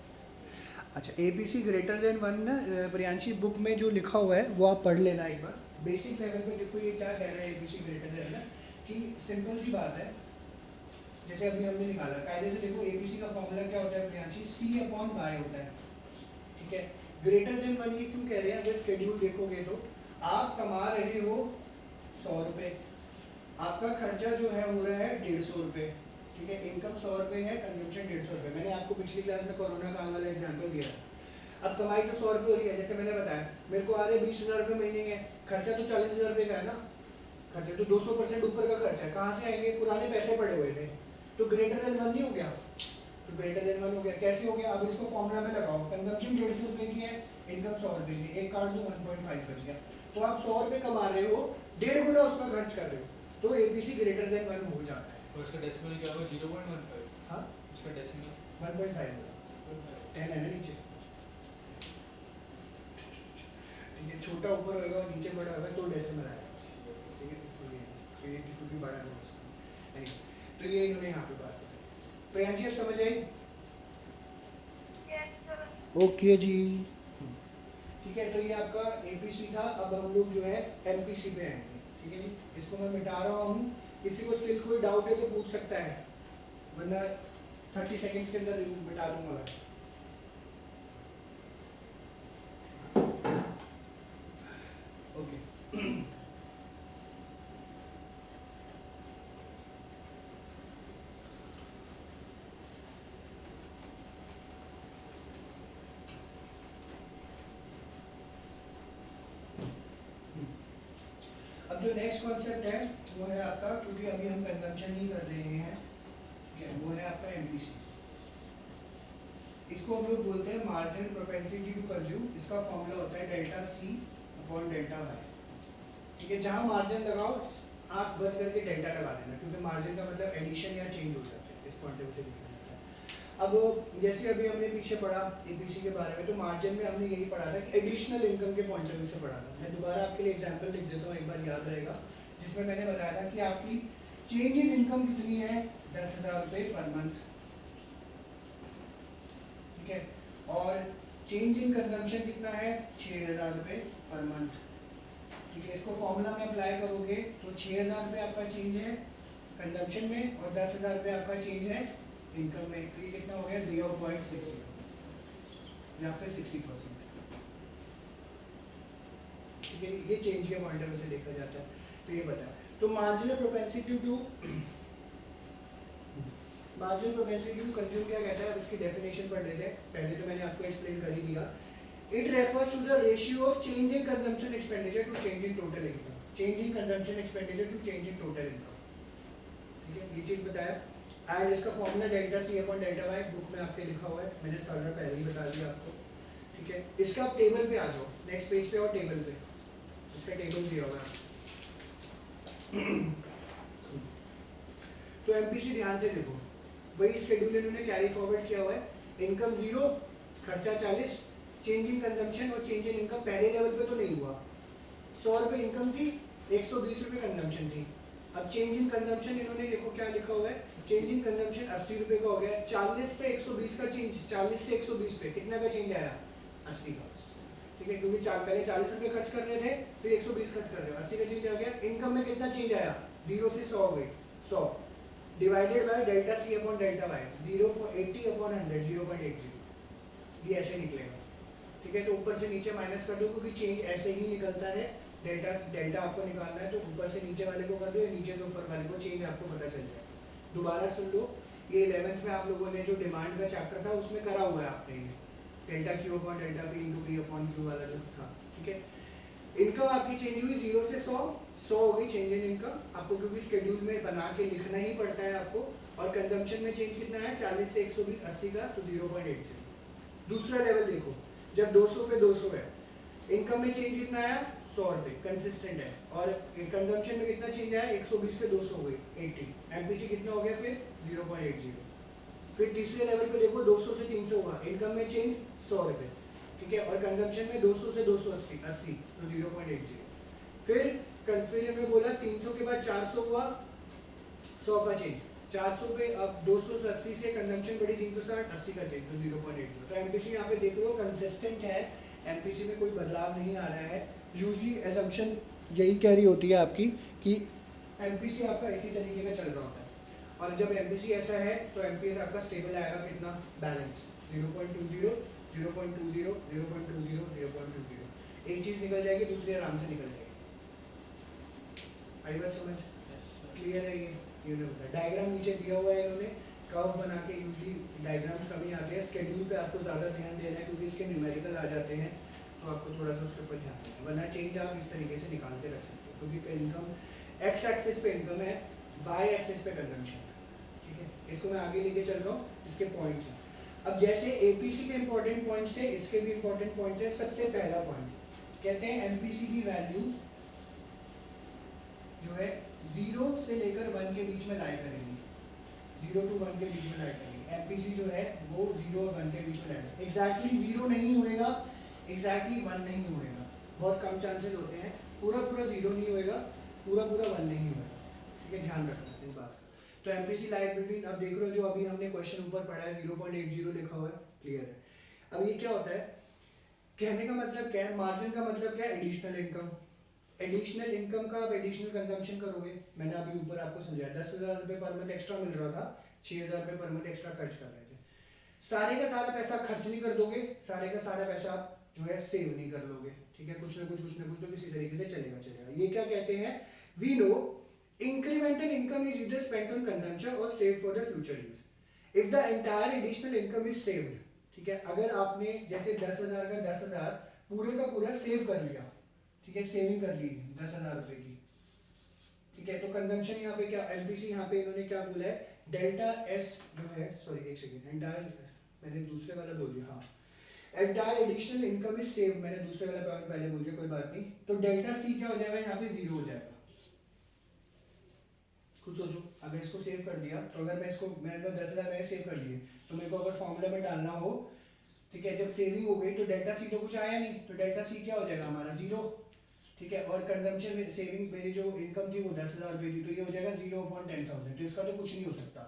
अच्छा, एपीसी ग्रेटर देन 1 ना प्रियांशी बुक में जो लिखा हुआ है वो आप पढ़ लेना एक बार। बेसिक लेवल पे देखो ये क्या कह रहा है एपीसी ग्रेटर देन ना, कि सिंपल सी बात है, जैसे अभी हमने निकाला कायदे से। देखो एपीसी का फॉर्मूला क्या होता है प्रियांशी? C/Y होता है, ठीक है। ग्रेटर देन 1 ये क्यों कह रहे हैं? अगर शेड्यूल देखोगे तो आप कमा रहे हो 100 रुपये, आपका खर्चा जो है हो रहा है 150 रुपये, ठीक है। इनकम 100 रुपये है, कंजम्पशन 150 रुपये। मैंने आपको पिछली क्लास में कोरोना काल वाला एग्जाम्पल दिया। अब कमाई तो 100 रुपये हो रही है, जैसे मैंने बताया मेरे को आ रहे 20,000 रुपये महीने है, खर्चा तो 40,000 रुपये का है ना, खर्चा तो 200% ऊपर का खर्चा है। कहाँ से आएंगे? पुराने पैसे पड़े हुए थे, तो ग्रेटर देन 1 नहीं हो गया? तो ग्रेटर देन 1 हो गया। कैसे हो गया? अब इसको फॉर्मूला में लगाओ, कंजम्पशन 150 रुपये की है, इनकम 100 रुपये की, एक काट दो 1.5 बच गया। तो आप 100 रुपये कमा रहे हो, 1.5 गुना उसका खर्च कर रहे हो, तो एपीसी ग्रेटर देन 1 हो जाता है। और उसका डेसिमल क्या होगा? 0.15। हाँ, उसका डेसिमल 1.5 होगा, 10 है ना नीचे, ठीक है। छोटा ऊपर होगा और नीचे बड़ा होगा तो डेसिमल आएगा, ठीक है। तो ये क्योंकि बड़ा है नहीं, तो ये इन्होंने यहाँ पे बात की। प्रियांशी अब समझ आई? Yes sir. ओके जी, ठीक है। तो ये आपका एपीसी था। अब हम लोग जो है एमपीसी पे आएंगे, ठीक है जी। इसको मैं मिटा रहा हूँ, किसी को स्टिल कोई डाउट है तो पूछ सकता है, वरना 30 सेकंड्स के अंदर मिटा दूंगा मैं। ओके अब जो नेक्स्ट कॉन्सेप्ट है वो है आपका, क्योंकि अभी हम कंजम्पशन ही कर रहे हैं, ठीक है, वो है आपका एमपीसी। इसको हम लोग बोलते हैं मार्जिन प्रोपेंसिटी टू कंज्यूम। इसका फॉर्मूला होता है delta C upon delta Y, ठीक है। जहाँ मार्जिन लगाओ आँख बंद करके डेल्टा लगा देना, क्योंकि मार्जिन का मतलब एडिशन या चेंज हो जाता है, इस पॉइंट ऑफ व्यू से लिखा जाता है। अब जैसे अभी हमने पीछे पढ़ा एपीसी के बारे में, तो मार्जिन में हमने यही पढ़ा था कि एडिशनल इनकम के पॉइंट ऑफ व्यू से पढ़ा था। मैं दोबारा आपके लिए एग्जांपल लिख देता हूँ, एक बार याद रहेगा, जिसमें मैंने बताया था कि आपकी चेंज इन इनकम कितनी है? 10,000 रुपये पर मंथ, ठीक है। और चेंज इन कंजम्पशन कितना है? 6,000 रुपये पर मंथ, ठीक है। इसको फॉर्मूला में अप्लाई करोगे तो 6,000 रुपये आपका चेंज है कंजम्पशन में, और 10,000 रुपये आपका चेंज है इनकम में। तो ये कितना हो गया? 0.60 या फिर 60%, ठीक है। ये चेंज के पॉइंट ऑफ व्यू से देखा जाता है, तो ये बताया। तो मार्जिनल प्रोपेंसिटी टू कंज्यूम क्या कहता है? अब इसकी डेफिनेशन पढ़ लेते हैं। पहले तो मैंने आपको एक्सप्लेन कर ही दिया। It refers to the ratio of change in consumption expenditure to change in total income, change in consumption expenditure to change in total income, ठीक है। ये चीज़ बताया। एंड इसका formula delta C upon delta Y book में आपके लिखा हुआ है, मैंने सॉल्वर पहले ही बता दिया आपको, ठीक है। इसका आप टेबल पे आ जाओ, नेक्स्ट पेज पे और टेबल पे इसका टेबल दिया हुआ है। तो एमपीसी ध्यान से देखो, वही शेड्यूल इन्होंने कैरी फॉरवर्ड किया हुआ है। इनकम 0, खर्चा 40, चेंज इन कंजम्पशन और चेंज इन इनकम पहले लेवल पे तो नहीं हुआ। 100 रुपये इनकम थी, 120 रुपये कंजम्पशन थी। अब चेंज इन कंजम्पशन इन्होंने देखो क्या लिखा हुआ है, चेंज इन कंजम्पशन 80 रुपए का हो गया, 40 से 120 का चेंज, 40 से 120 पे कितना का चेंज आया, 80 का, ठीक है, क्योंकि पहले 40 रुपए खर्च कर रहे थे, फिर 120 खर्च कर रहे हो, 80 का चेंज आ गया। इनकम में कितना चेंज आया, 0 से 100 हो गई, 100 divided by delta C upon delta Y, 0.80 upon 100, 0.80, ये ऐसे निकलेगा, ठीक है। तो ऊपर से नीचे माइनस कर दो, क्योंकि चेंज ऐसे ही निकलता है, डेल्टा आपको निकालना है तो ऊपर से नीचे वाले को कर दो, या नीचे से ऊपर वाले को, चेंज आपको पता चल जाए। दोबारा सुन लो, ये 11th में आप लोगों ने जो डिमांड का चैप्टर था उसमें करा हुआ है आपने, ये delta Q upon delta P into P upon Q वाला जो था, ठीक है। इनकम आपकी चेंज हुई 0 से 100 हो गई चेंज इन इनकम आपको, क्योंकि शेड्यूल में बना के लिखना ही पड़ता है आपको। और कंजम्पशन में चेंज कितना है, 40 से 120, 80 का, तो 0.80। दूसरा लेवल देखो, जब 200 पे 200 है, इनकम में चेंज कितना आया, 100 रुपये, कंसिस्टेंट है। और कंजम्पशन में कितना चेंज आया, 120 से 200 हो गई, 80। एमपीसी कितना हो गया फिर, 0.80। फिर तीसरे लेवल पे देखो, 200 से 300 हुआ, इनकम में चेंज 100 रुपये, ठीक है। और कंजम्पशन में 200 से 280, 80, तो 0.80। फिर हमने बोला 300 के बाद 400 हुआ, 100 का चेंज, 400 पे अब 280 से कंजम्पशन बढ़ी 360, 80 का चेंज, तो 0.80। तो एमपीसी यहाँ पे देख रहे हो कंसिस्टेंट है, एमपीसी में कोई बदलाव नहीं आ रहा है। यूजली एजम्पशन यही कह रही होती है आपकी कि एमपीसी आपका इसी तरीके का चल रहा होता है, और जब एमपीसी ऐसा है तो एमपीएस आपका स्टेबल आएगा, कितना, बैलेंस 0.20, 0.20, 0.20, 0.20। एक चीज़ निकल जाएगी, दूसरी आराम से निकल जाएगी। आई बात समझ, क्लियर है ये बताया। डायग्राम नीचे दिया हुआ है इन्होंने, कर्व बना के, यूजली डायग्राम्स कभी आते हैं, स्केड्यूल पे आपको ज़्यादा ध्यान देना है, क्योंकि इसके न्यूमेरिकल आ जाते हैं, तो आपको थोड़ा सा उसके ऊपर ध्यान देना है, वरना चेंज आप इस तरीके से निकाल के रख सकते हो, क्योंकि इनकम एक्स एक्सिस पे इनकम है, वाई एक्सिस पे कंजम्पशन है, ठीक है। इसको मैं आगे लेके चल रहा हूँ, इसके पॉइंट्स हैं। अब जैसे एपीसी के इंपॉर्टेंट पॉइंट्स थे, इसके भी इंपॉर्टेंट पॉइंट्स है। सबसे पहला पॉइंट कहते हैं एमपीसी की वैल्यू जो है 0 से लेकर 1 के बीच में लाई करेंगे, 0 to 1 के बीच में लाई करेंगे। एमपीसी जो है वो 0 और 1 के बीच में लाई करेंगे। एग्जैक्टली 0 नहीं होएगा, एग्जैक्टली 1 नहीं होएगा, बहुत कम चांसेस होते हैं। पूरा 0 नहीं होएगा, पूरा 1 नहीं होएगा, ठीक है, ध्यान रखना इस बात का। तो एमपीसी लाइज बिटवीन, अब देख रहे हो जो अभी हमने क्वेश्चन ऊपर पढ़ा है 0.80 लिखा हुआ है, क्लियर है। अब ये क्या होता है, कहने का मतलब क्या है, मार्जिन का मतलब क्या है, एडिशनल इनकम। एडिशनल इनकम का आप एडिशनल कंजम्पशन करोगे, मैंने अभी ऊपर आपको समझाया, 10,000 रुपये पर मंथ एक्स्ट्रा मिल रहा था, 6,000 रुपये पर मंथ एक्स्ट्रा खर्च कर रहे थे। सारे का सारा पैसा खर्च नहीं कर दोगे, सारे का सारा पैसा आप जो है सेव नहीं कर लोगे, ठीक है, कुछ ना कुछ तो किसी तरीके से चलेगा। ये क्या कहते हैं, we know incremental income is either spent on consumption or saved for the future use. If the entire additional income is saved, ठीक है, अगर आपने जैसे 10,000 का 10,000 पूरे का पूरा सेव कर लिया, ठीक है, सेविंग कर ली 10,000 रुपए की, ठीक है, तो कंजम्पशन यहाँ पे क्या, एमपीसी यहाँ पे इन्होंने क्या बोला है, डेल्टा एस जो है, सॉरी एक सेकेंड, एंटायर मैंने दूसरे वाला बोल दिया, हाँ, entire additional income is save, मैंने दूसरे वाला पॉइंट पहले बोल दिया, कोई बात नहीं। तो डेल्टा सी क्या हो जाएगा, यहाँ पे 0 हो जाएगा। खुद सोचो, अगर इसको सेव कर दिया, तो अगर मैं इसको, मैंने 10,000 मैंने सेव कर लिए, तो मेरे को अगर फॉर्मूला में डालना हो, ठीक है, जब सेविंग हो गई तो डेल्टा सी तो कुछ आया नहीं, तो डेल्टा सी क्या हो जाएगा हमारा, 0, ठीक है। और कंजम्पशन में सेविंग, मेरी जो इनकम थी वो 10,000 रुपये थी, तो ये हो जाएगा 0/10,000, तो इसका तो कुछ नहीं हो सकता,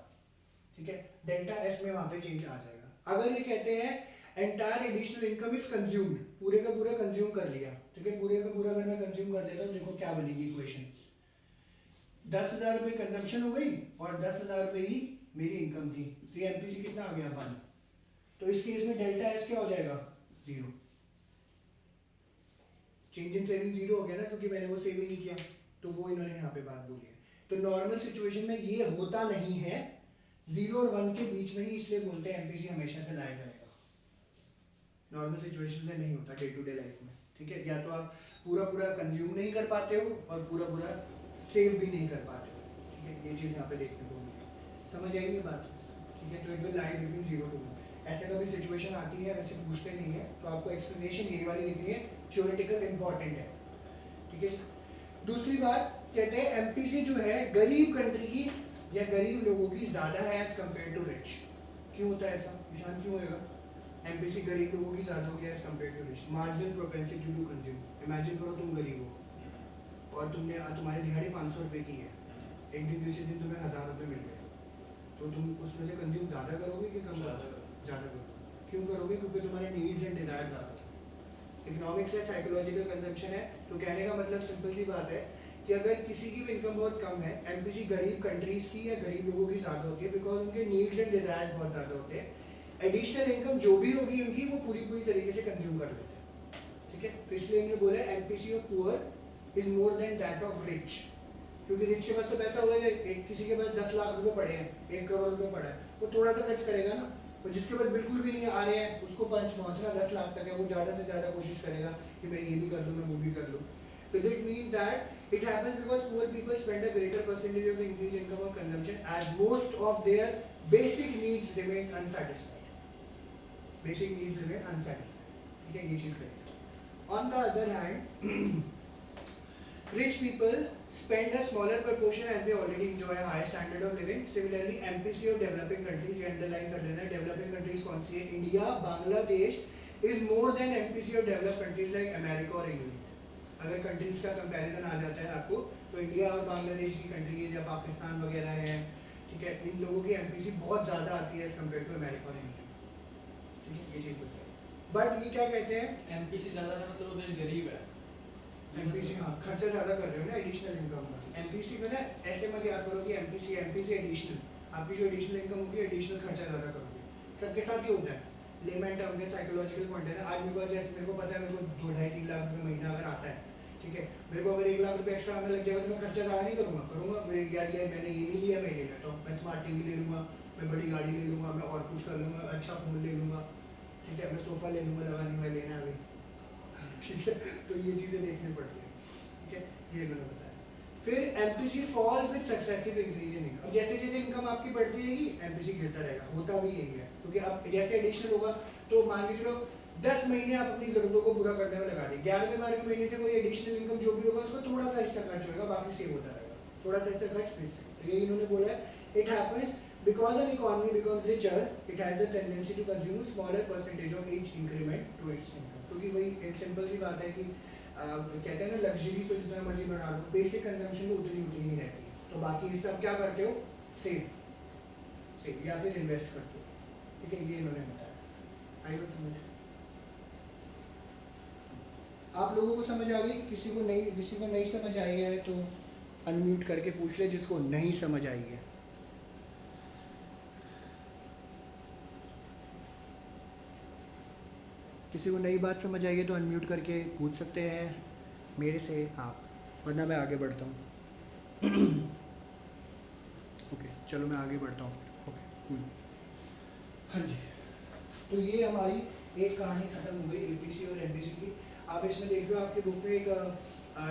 ठीक है। डेल्टा एस में वहाँ पे चेंज आ जाएगा। अगर ये कहते हैं entire additional income is consumed, पूरे का पूरा कंज्यूम कर लिया, ठीक है, पूरे का पूरा अगर मैं कंज्यूम कर लेता हूँ, देखो क्या बनेगी इक्वेशन, 10,000 रुपये कंजम्पशन हो गई और 10,000 रुपये ही मेरी इनकम थी, तो एमपीसी कितना आ गया 1, तो इस केस में डेल्टा एस क्या हो जाएगा, 0। चेंज इन सेविंग 0 हो गया ना, क्योंकि मैंने वो सेव ही नहीं किया, तो वो इन्होंने यहाँ पे बात बोली है। तो नॉर्मल सिचुएशन में ये होता नहीं है, 0 और 1 के बीच में ही, इसलिए बोलते हैं एमपीसी हमेशा से लाया जाएगा। नॉर्मल सिचुएशन में नहीं होता डे टू डे लाइफ में, ठीक है, या तो आप पूरा कंज्यूम नहीं कर पाते हो और पूरा सेव भी नहीं कर पाते हो, ठीक है, ये चीज़ यहाँ पे देखने को मिली, समझ आई ये बात, ठीक है। तो it will lie between 0 to 1। ऐसे कभी सिचुएशन आती है, वैसे पूछते नहीं है, तो आपको एक्सप्लेनेशन यही वाली लिखनी है, थ्योरेटिकल इंपॉर्टेंट है, ठीक है। दूसरी बात कहते हैं एमपीसी जो है गरीब कंट्री की या गरीब लोगों की ज़्यादा है एज कम्पेयर टू रिच। क्यों होता है ऐसा, निशान क्यों होगा, एमपीसी गरीब लोगों की ज़्यादा होगी as compare to rich. Marginal propensity to consume, imagine करो तुम गरीब हो और तुम्हारी दिहाड़ी 500 रुपये की है, एक दिन दूसरे दिन तुम्हें 1000 रुपये मिल गए, तो तुम उसमें से कंज्यूम ज़्यादा करोगे कि कम? ज़्यादा करोगे। क्यों करोगे? क्योंकि तुम्हारे नीड्स एंड डिजायर ज़्यादा है। इकोनॉमिक्स है, साइकोलॉजिकल कंजम्पशन है। तो कहने का मतलब सिंपल सी बात है कि अगर किसी की भी इनकम बहुत कम है, एमपीसी गरीब कंट्रीज़ की या गरीब लोगों की ज़्यादा होती है, बिकॉज उनके नीड्स एंड डिजायर्स बहुत ज़्यादा होते हैं। एडिशनल इनकम जो भी होगी उनकी, वो पूरी तरीके से कंज्यूम कर लेते हैं, ठीक है। तो इसलिए हमने बोला MPC of poor is more then that of rich, क्योंकि रिच के पास तो पैसा होगा, एक किसी के पास 10 लाख रुपए पड़े हैं, 1 करोड़ रुपए पड़ा है, वो थोड़ा सा खर्च करेगा ना। और जिसके पास बिल्कुल भी नहीं आ रहे हैं, उसको पहुंचना 10 लाख तक है, वो ज़्यादा से ज़्यादा कोशिश करेगा कि मैं ये भी कर लूँ, मैं वो भी कर लूँ। So that means that it happens because poor people spend a greater percentage of the increased income on consumption as most of their basic needs remains unsatisfied. Basic needs remain unsatisfied. ठीक है, ये चीज़ करेंगे। On the other hand, rich people spend a smaller proportion as they already enjoy a high standard of living. Similarly, MPC of developing countries, ये underline कर लेना, developing countries कौन सी है? India, Bangladesh is more than MPC of developed countries like America और England. अगर countries का comparison आ जाता है आपको, तो इंडिया और बांग्लादेश की कंट्रीज या पाकिस्तान वगैरह है, ठीक है, इन लोगों की एमपीसी बहुत ज़्यादा आती है एज कम्पेयर टू अमेरिका और इंडिया, ठीक है, ये चीज़ बताइए। बट ये क्या कहते हैं, एमपीसी ज़्यादा है मतलब वो देश गरीब है। एमपीसी, हाँ, खर्चा ज़्यादा कर रहे हो ना एडिशनल इनकम का। एमपीसी में ना ऐसे मत याद करो कि एमपीसी एडिशनल, आपकी जो एडिशनल इनकम होगी एडिशनल खर्चा ज़्यादा करोगे। सबके साथ ही होता है, लेमैन टर्म्स है, साइकोलॉजिकल पॉइंट है ना। आज मेरे को पता है, मेरे को 2-2.5-3 लाख रुपये महीना अगर आता है, ठीक है, मेरे को अगर 1 लाख रुपये एक्स्ट्रा आने लग जाएगा तो मैं खर्चा ज़्यादा नहीं करूँगा। मेरे यार मैंने ये नहीं लिया, मैं ले लेता हूँ, मैं स्मार्ट टीवी ले लूँगा, मैं बड़ी गाड़ी ले लूँगा, मैं और कुछ कर लूँगा, अच्छा फ़ोन ले लूँगा, ठीक है, मैं सोफ़ा ले लूँगा, लगाने में लेना है अभी, ठीक है। तो ये चीज़ें देखनी पड़ती है, ठीक है, ये मैंने बताया। फिर MPC falls with successive increase in income. जैसे जैसे इनकम आपकी बढ़ती रहेगी, एमपीसी गिरता रहेगा। होता भी यही है, क्योंकि अब जैसे एडिशनल होगा तो मान के चलो 10 महीने आप अपनी ज़रूरतों को पूरा करने में लगा दें, 11वें महीने से कोई एडिशनल इनकम जो भी होगा उसको थोड़ा सा हिस्सा खर्च होगा, बाकी सेव होता रहेगा, थोड़ा सा हिस्सा खर्च फिर से। तो ये इन्होंने बोला है, it happens because an economy becomes richer, it has a tendency to consume smaller percentage of each increment to its income. क्योंकि वही एक सिंपल सी बात है कि कहते हैं ना, लग्जरी तो जितना मर्जी बढ़ा लो, बेसिक कंजम्पशन तो उतनी ही रहती है, तो बाकी हिस्सा क्या करते हो? सेव या फिर इन्वेस्ट करते हो, ठीक है, ये इन्होंने बताया। आई बात समझ? आप लोगों को समझ आ गई? किसी को नहीं समझ आई है तो अनम्यूट करके पूछ ले, जिसको नहीं समझ आई है। किसी को नई बात समझ आई है तो अनम्यूट करके पूछ सकते हैं मेरे से आप, वरना मैं आगे बढ़ता हूँ। ओके, चलो मैं आगे बढ़ता हूँ फिर। Okay, cool. हाँ जी, तो ये हमारी एक कहानी ख़त्म हो गई एपीसी और एमपीसी की। आप इसमें देख लो, आपके बुक में एक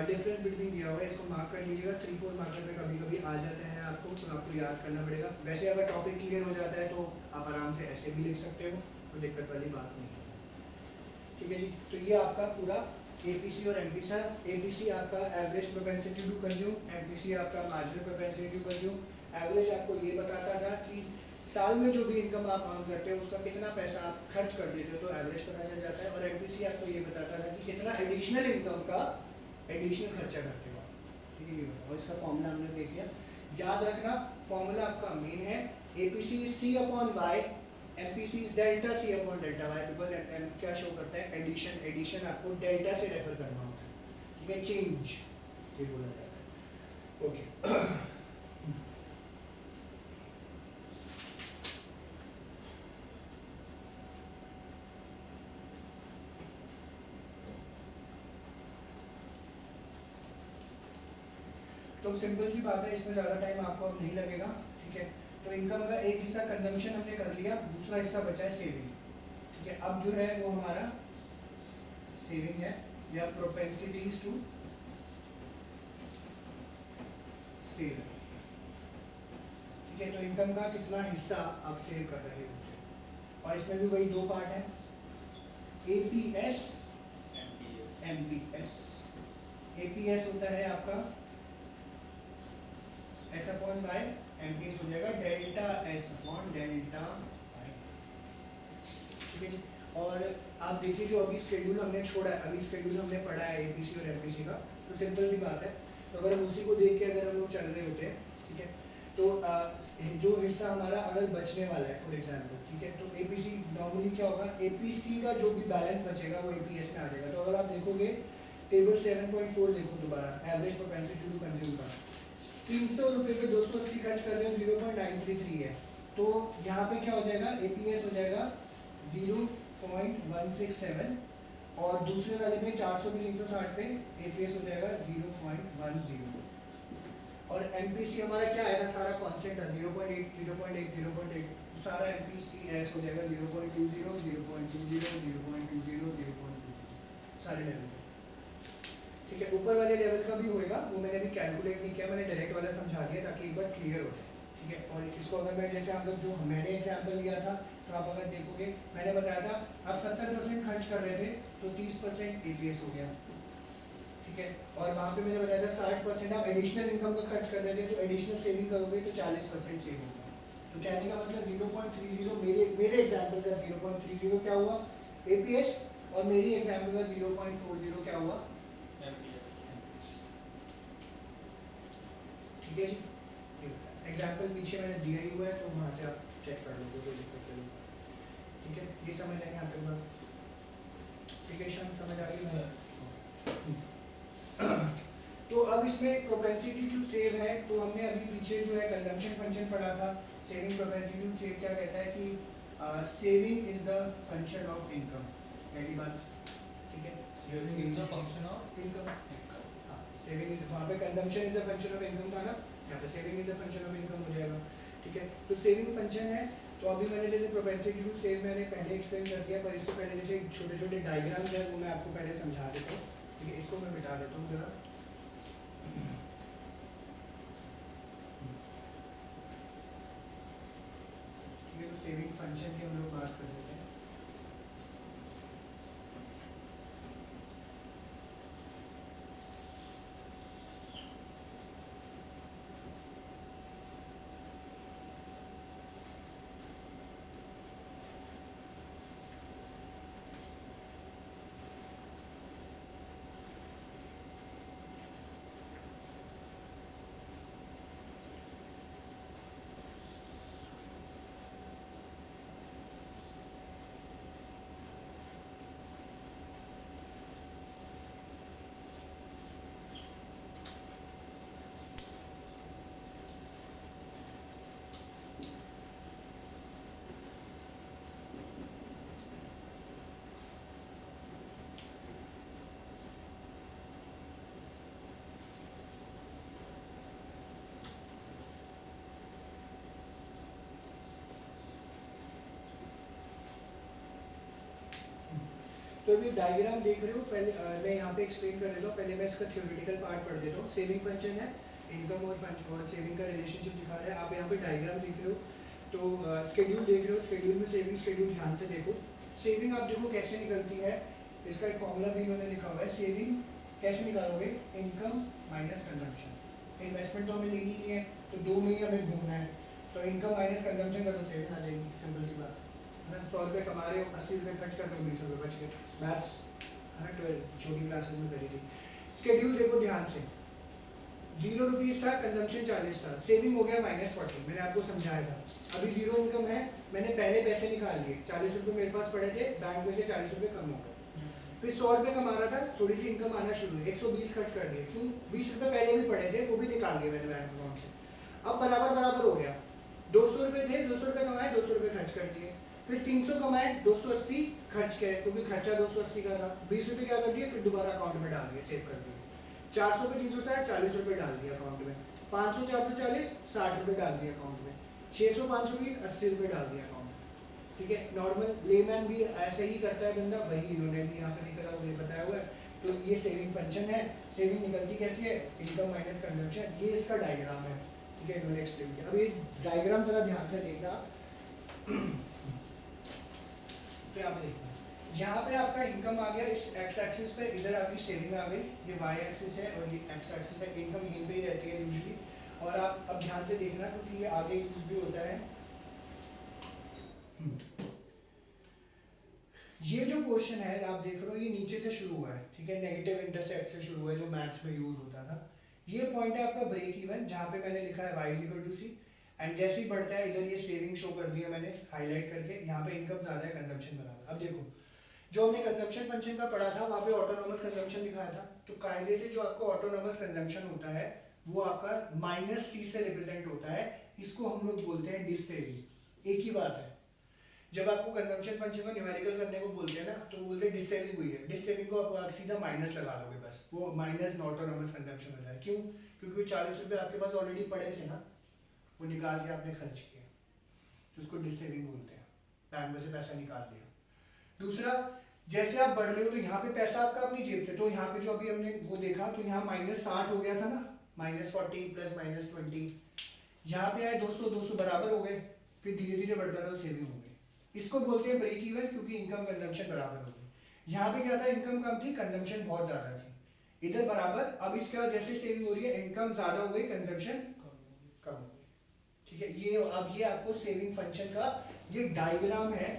डिफरेंस बिटवीन दिया हुआ है, इसको मार्क कर लीजिएगा। 3-4 मार्कर में कभी कभी आ जाते हैं आपको, तो आपको याद करना पड़ेगा। वैसे अगर टॉपिक क्लियर हो जाता है तो आप आराम से ऐसे भी लिख सकते हो, कोई दिक्कत वाली बात नहीं है, ठीक है जी। तो ये आपका पूरा एपीसी और एमपीसी है। एपीसी आपका average propensity to consume, MPC आपका marginal propensity to consume. Average आपको ये बताता था कि साल में जो भी इनकम आप अर्न करते हो उसका कितना पैसा आप खर्च कर देते हो, तो एवरेज पता चल जाता है। और एमपीसी आपको ये बताता था कि कितना एडिशनल इनकम का एडिशनल खर्चा करते हो, ठीक है। और इसका फॉर्मूला हमने देख लिया, याद रखना फॉर्मूला आपका मेन है। APC is C upon Y, MPC is delta C upon delta Y, because M क्या शो करता है? एडिशन आपको डेल्टा से रेफर करना होता है, ठीक है, चेंज ये बोला जाता है। ओके, तो सिंपल सी बात है, इसमें ज़्यादा टाइम आपको अब नहीं लगेगा, ठीक है। तो इनकम का एक हिस्सा कंजम्पशन हमने कर लिया, दूसरा हिस्सा बचा है सेविंग, ठीक है। अब जो है वो हमारा सेविंग है या प्रोपेंसिटीज टू सेव, ठीक है। तो इनकम का कितना हिस्सा आप सेव कर रहे होते हैं, और इसमें भी वही 2 पार्ट है, एपीएस एमपीएस। एपीएस होता है आपका एस अपॉन वाई, एमपीएस हो जाएगा delta S upon delta Y, ठीक है जी। और आप देखिए जो अभी शेड्यूल हमने छोड़ा है, अभी शेड्यूल हमने पढ़ा है एपीसी और एमपीसी का, तो सिंपल सी बात है। तो अगर हम उसी को देख के अगर हम लोग चल रहे होते हैं, ठीक तो जो हिस्सा हमारा अगर बचने वाला है फॉर एग्जांपल, ठीक है, तो एपीसी नॉर्मली क्या होगा, एपीसी का जो भी बैलेंस बचेगा वो एपीएस में आ जाएगा। तो अगर आप देखोगे टेबल 7.4 देखो दोबारा, एवरेज प्रोपेंसिटी टू कंज्यूम का 300 रुपये पे 280 खर्च कर रहे हो, 0.933 है। तो यहाँ पे क्या हो जाएगा, एपीएस हो जाएगा 0.167 और दूसरे वाले में 400 पे 360 पे एपीएस हो जाएगा 0.10 और एमपीसी हमारा क्या आएगा, सारा कांस्टेंट था 0.8 0.8 0.8, सारा एमपीसी एस हो जाएगा 0.20 0.20 0.20 0.20 सारे लेवल पे, ठीक है। ऊपर वाले लेवल का भी होएगा, वो मैंने अभी कैलकुलेट नहीं किया, मैंने डायरेक्ट वाला समझा दिया ताकि एक बार क्लियर हो जाए, ठीक है। और इसको अगर मैं जैसे हम लोग जो मैंने एग्जाम्पल लिया था, तो आप अगर देखोगे मैंने बताया था आप 70% खर्च कर रहे थे तो 30% एपीएस हो गया, ठीक है। और वहाँ पे मैंने बताया था 60% आप एडिशनल इनकम का खर्च कर रहे थे, तो एडिशनल सेविंग करोगे तो 40% सेव होगा। तो कहने का मतलब 0.30 मेरे एग्जाम्पल का 0.30 क्या हुआ एपीएस, और मेरी एग्जाम्पल का 0.40 क्या हुआ एमपीएस, ठीक है जी। एग्जाम्पल पीछे मैंने दिया ही हुआ है, तो वहाँ से आप चेक कर लोगे, कोई दिक्कत नहीं, ठीक है। ये समझ लेंगे यहाँ तक बात, ठीक है, शाम समझ आ गई है। तो अब इसमें प्रोपेंसिटी टू सेव है, तो हमने अभी पीछे जो है कंजम्पशन फंक्शन पढ़ा था, सेविंग प्रोपेंसिटी टू सेव क्या कहता है कि saving is the function of income, पहली बात, ठीक है। Saving is the function of income, हाँ, सेविंग इज, वहाँ पे consumption is the function of income था ना, यहाँ पे saving is the function of income हो जाएगा, ठीक है। तो सेविंग फंक्शन है, तो अभी मैंने जैसे प्रोपेंसिटी टू सेव मैंने पहले एक्सप्लेन कर दिया, पर इससे पहले जैसे छोटे छोटे डायग्राम्स हैं वो मैं आपको पहले समझा देता हूँ, ठीक है। इसको मैं मिटा देता हूँ जरा, ठीक है। तो सेविंग फंक्शन की हम लोग बात कर लेते हैं। तो अभी डायग्राम देख रहे हो, पहले मैं यहाँ पे एक्सप्लेन कर देता हूँ, पहले मैं इसका थ्योरेटिकल पार्ट पढ़ देता हूँ। सेविंग फंक्शन है, इनकम और सेविंग का रिलेशनशिप दिखा रहा है, आप यहाँ पे डायग्राम देख रहे हो, तो स्केड्यूल देख रहे हो, स्केड्यूल में सेविंग स्केड्यूल ध्यान से देखो। सेविंग आप देखो कैसे निकलती है, इसका एक फॉर्मूला भी इन्होंने लिखा हुआ है। सेविंग कैसे निकालोगे, इनकम माइनस कंजम्पशन, इन्वेस्टमेंट तो हमें लेनी नहीं है, तो दो में ही हमें घूमना है, तो इनकम माइनस कंजम्पशन का तो सेविंग आ जाएगी, सिंपल सी बात है ना। 100 रुपये कमा रहे हो, 80 रुपये खर्च कर रहे हो, 20 रुपये बच गए, मैथ्स है ना, 12 छोटी क्लासेस में करी थी। स्केड्यूल देखो ध्यान से, 0 रुपीज़ था, कंजम्पशन 40 था, सेविंग हो गया -40, मैंने आपको समझाया था। अभी जीरो इनकम है, मैंने पहले पैसे निकाल लिए, 40 रुपये मेरे पास पड़े थे, बैंक में से 40 रुपये कम हो गए, फिर 100 रुपये कमा रहा था, थोड़ी सी इनकम आना शुरू हुई, 120 खर्च कर दिए, क्यों, 20 रुपये पहले भी पड़े थे, वो भी निकाल लिए मैंने बैंक अकाउंट से, अब बराबर बराबर हो गया। 200 रुपये थे, 200 रुपये कमाए, 200 रुपये खर्च कर दिए, फिर 300 कमाए, 280 खर्च किए, क्योंकि खर्चा 280 का था, 20 रुपये क्या कर दिए, फिर दोबारा अकाउंट में डाल दिए, सेव कर दिए। 400 पे 360, 40 रुपये डाल दिए अकाउंट में, 500 440, 60 रुपये डाल दिए अकाउंट में, 600 520, 80 रुपये डाल दिए अकाउंट में, ठीक है। नॉर्मल लेमैन भी ऐसा ही करता है बंदा, वही इन्होंने भी यहाँ पे निकला हुआ बताया हुआ है। तो ये सेविंग फंक्शन है, सेविंग निकलती कैसी है, इनकम माइनस कंजम्पशन, ये इसका डायग्राम है, ठीक है, इन्होंने एक्सप्लेन किया। अब ये डायग्राम जरा ध्यान से देखना, तो यहाँ पे देखना, यहाँ पे आपका इनकम आ गया इस एक्स एक्सिस पे, इधर आपकी सेविंग आ गई, ये वाई एक्सिस है और ये एक्स एक्सिस है, इनकम यहीं पे ही रहती है यूजुअली। और आप अब ध्यान से देखना क्योंकि ये आगे यूज भी होता है। ये जो क्वेश्चन है आप देख रहे हो, ये नीचे से शुरू हुआ है, ठीक है, नेगेटिव इंटरसेप्ट से शुरू हुआ है, जो मैथ्स में यूज होता था। ये पॉइंट है आपका ब्रेक इवन, जहाँ पे मैंने लिखा है y = c, एंड जैसे ही बढ़ता है, इधर ये सेविंग शो कर दी है मैंने हाईलाइट करके, यहाँ पे इनकम ज़्यादा है, कंजम्पशन बराबर। अब देखो जो हमने कंजम्पशन फंक्शन का पढ़ा था वहाँ पे ऑटोनोमस कंजम्पशन दिखाया था, तो कायदे से जो आपको ऑटोनोमस कंजम्पशन होता है वो आपका -C से रिप्रेजेंट होता है, इसको हम लोग बोलते हैं डिससेविंग। एक ही बात है, जब आपको कंजम्पशन फंक्शन को न्यूमेरिकल करने को बोलते हैं ना, तो बोलते हैं डिससेविंग हुई है, डिससेविंग को आप सीधा माइनस लगा दोगे, बस वो माइनस ऑटोनोमस कंजम्पशन हो जाए। क्यों? क्योंकि 40 रुपये आपके पास ऑलरेडी पड़े थे ना, वो निकाल के आपने खर्च किया, तो उसको डिससेविंग बोलते हैं, बैंक में से पैसा निकाल दिया। दूसरा, जैसे आप बढ़ रहे हो तो यहाँ पे पैसा आपका अपनी जेब से, तो यहाँ पे जो अभी हमने वो देखा, तो यहाँ -60 हो गया था ना, -40 प्लस -20, यहाँ पे आए 200, 200 बराबर हो गए, फिर धीरे धीरे बढ़ता रहा, सेविंग हो गई। इसको बोलते हैं ब्रेक इवन, क्योंकि इनकम कंजम्पशन बराबर हो गई। यहाँ पे क्या था, इनकम कम थी, कंजम्पशन बहुत ज्यादा थी, इधर बराबर। अब इसका जैसे सेविंग हो रही है, इनकम ज्यादा हो गई, कंजम्पशन कम हो गई, ठीक है। ये अब ये आपको सेविंग फंक्शन का ये डायग्राम है,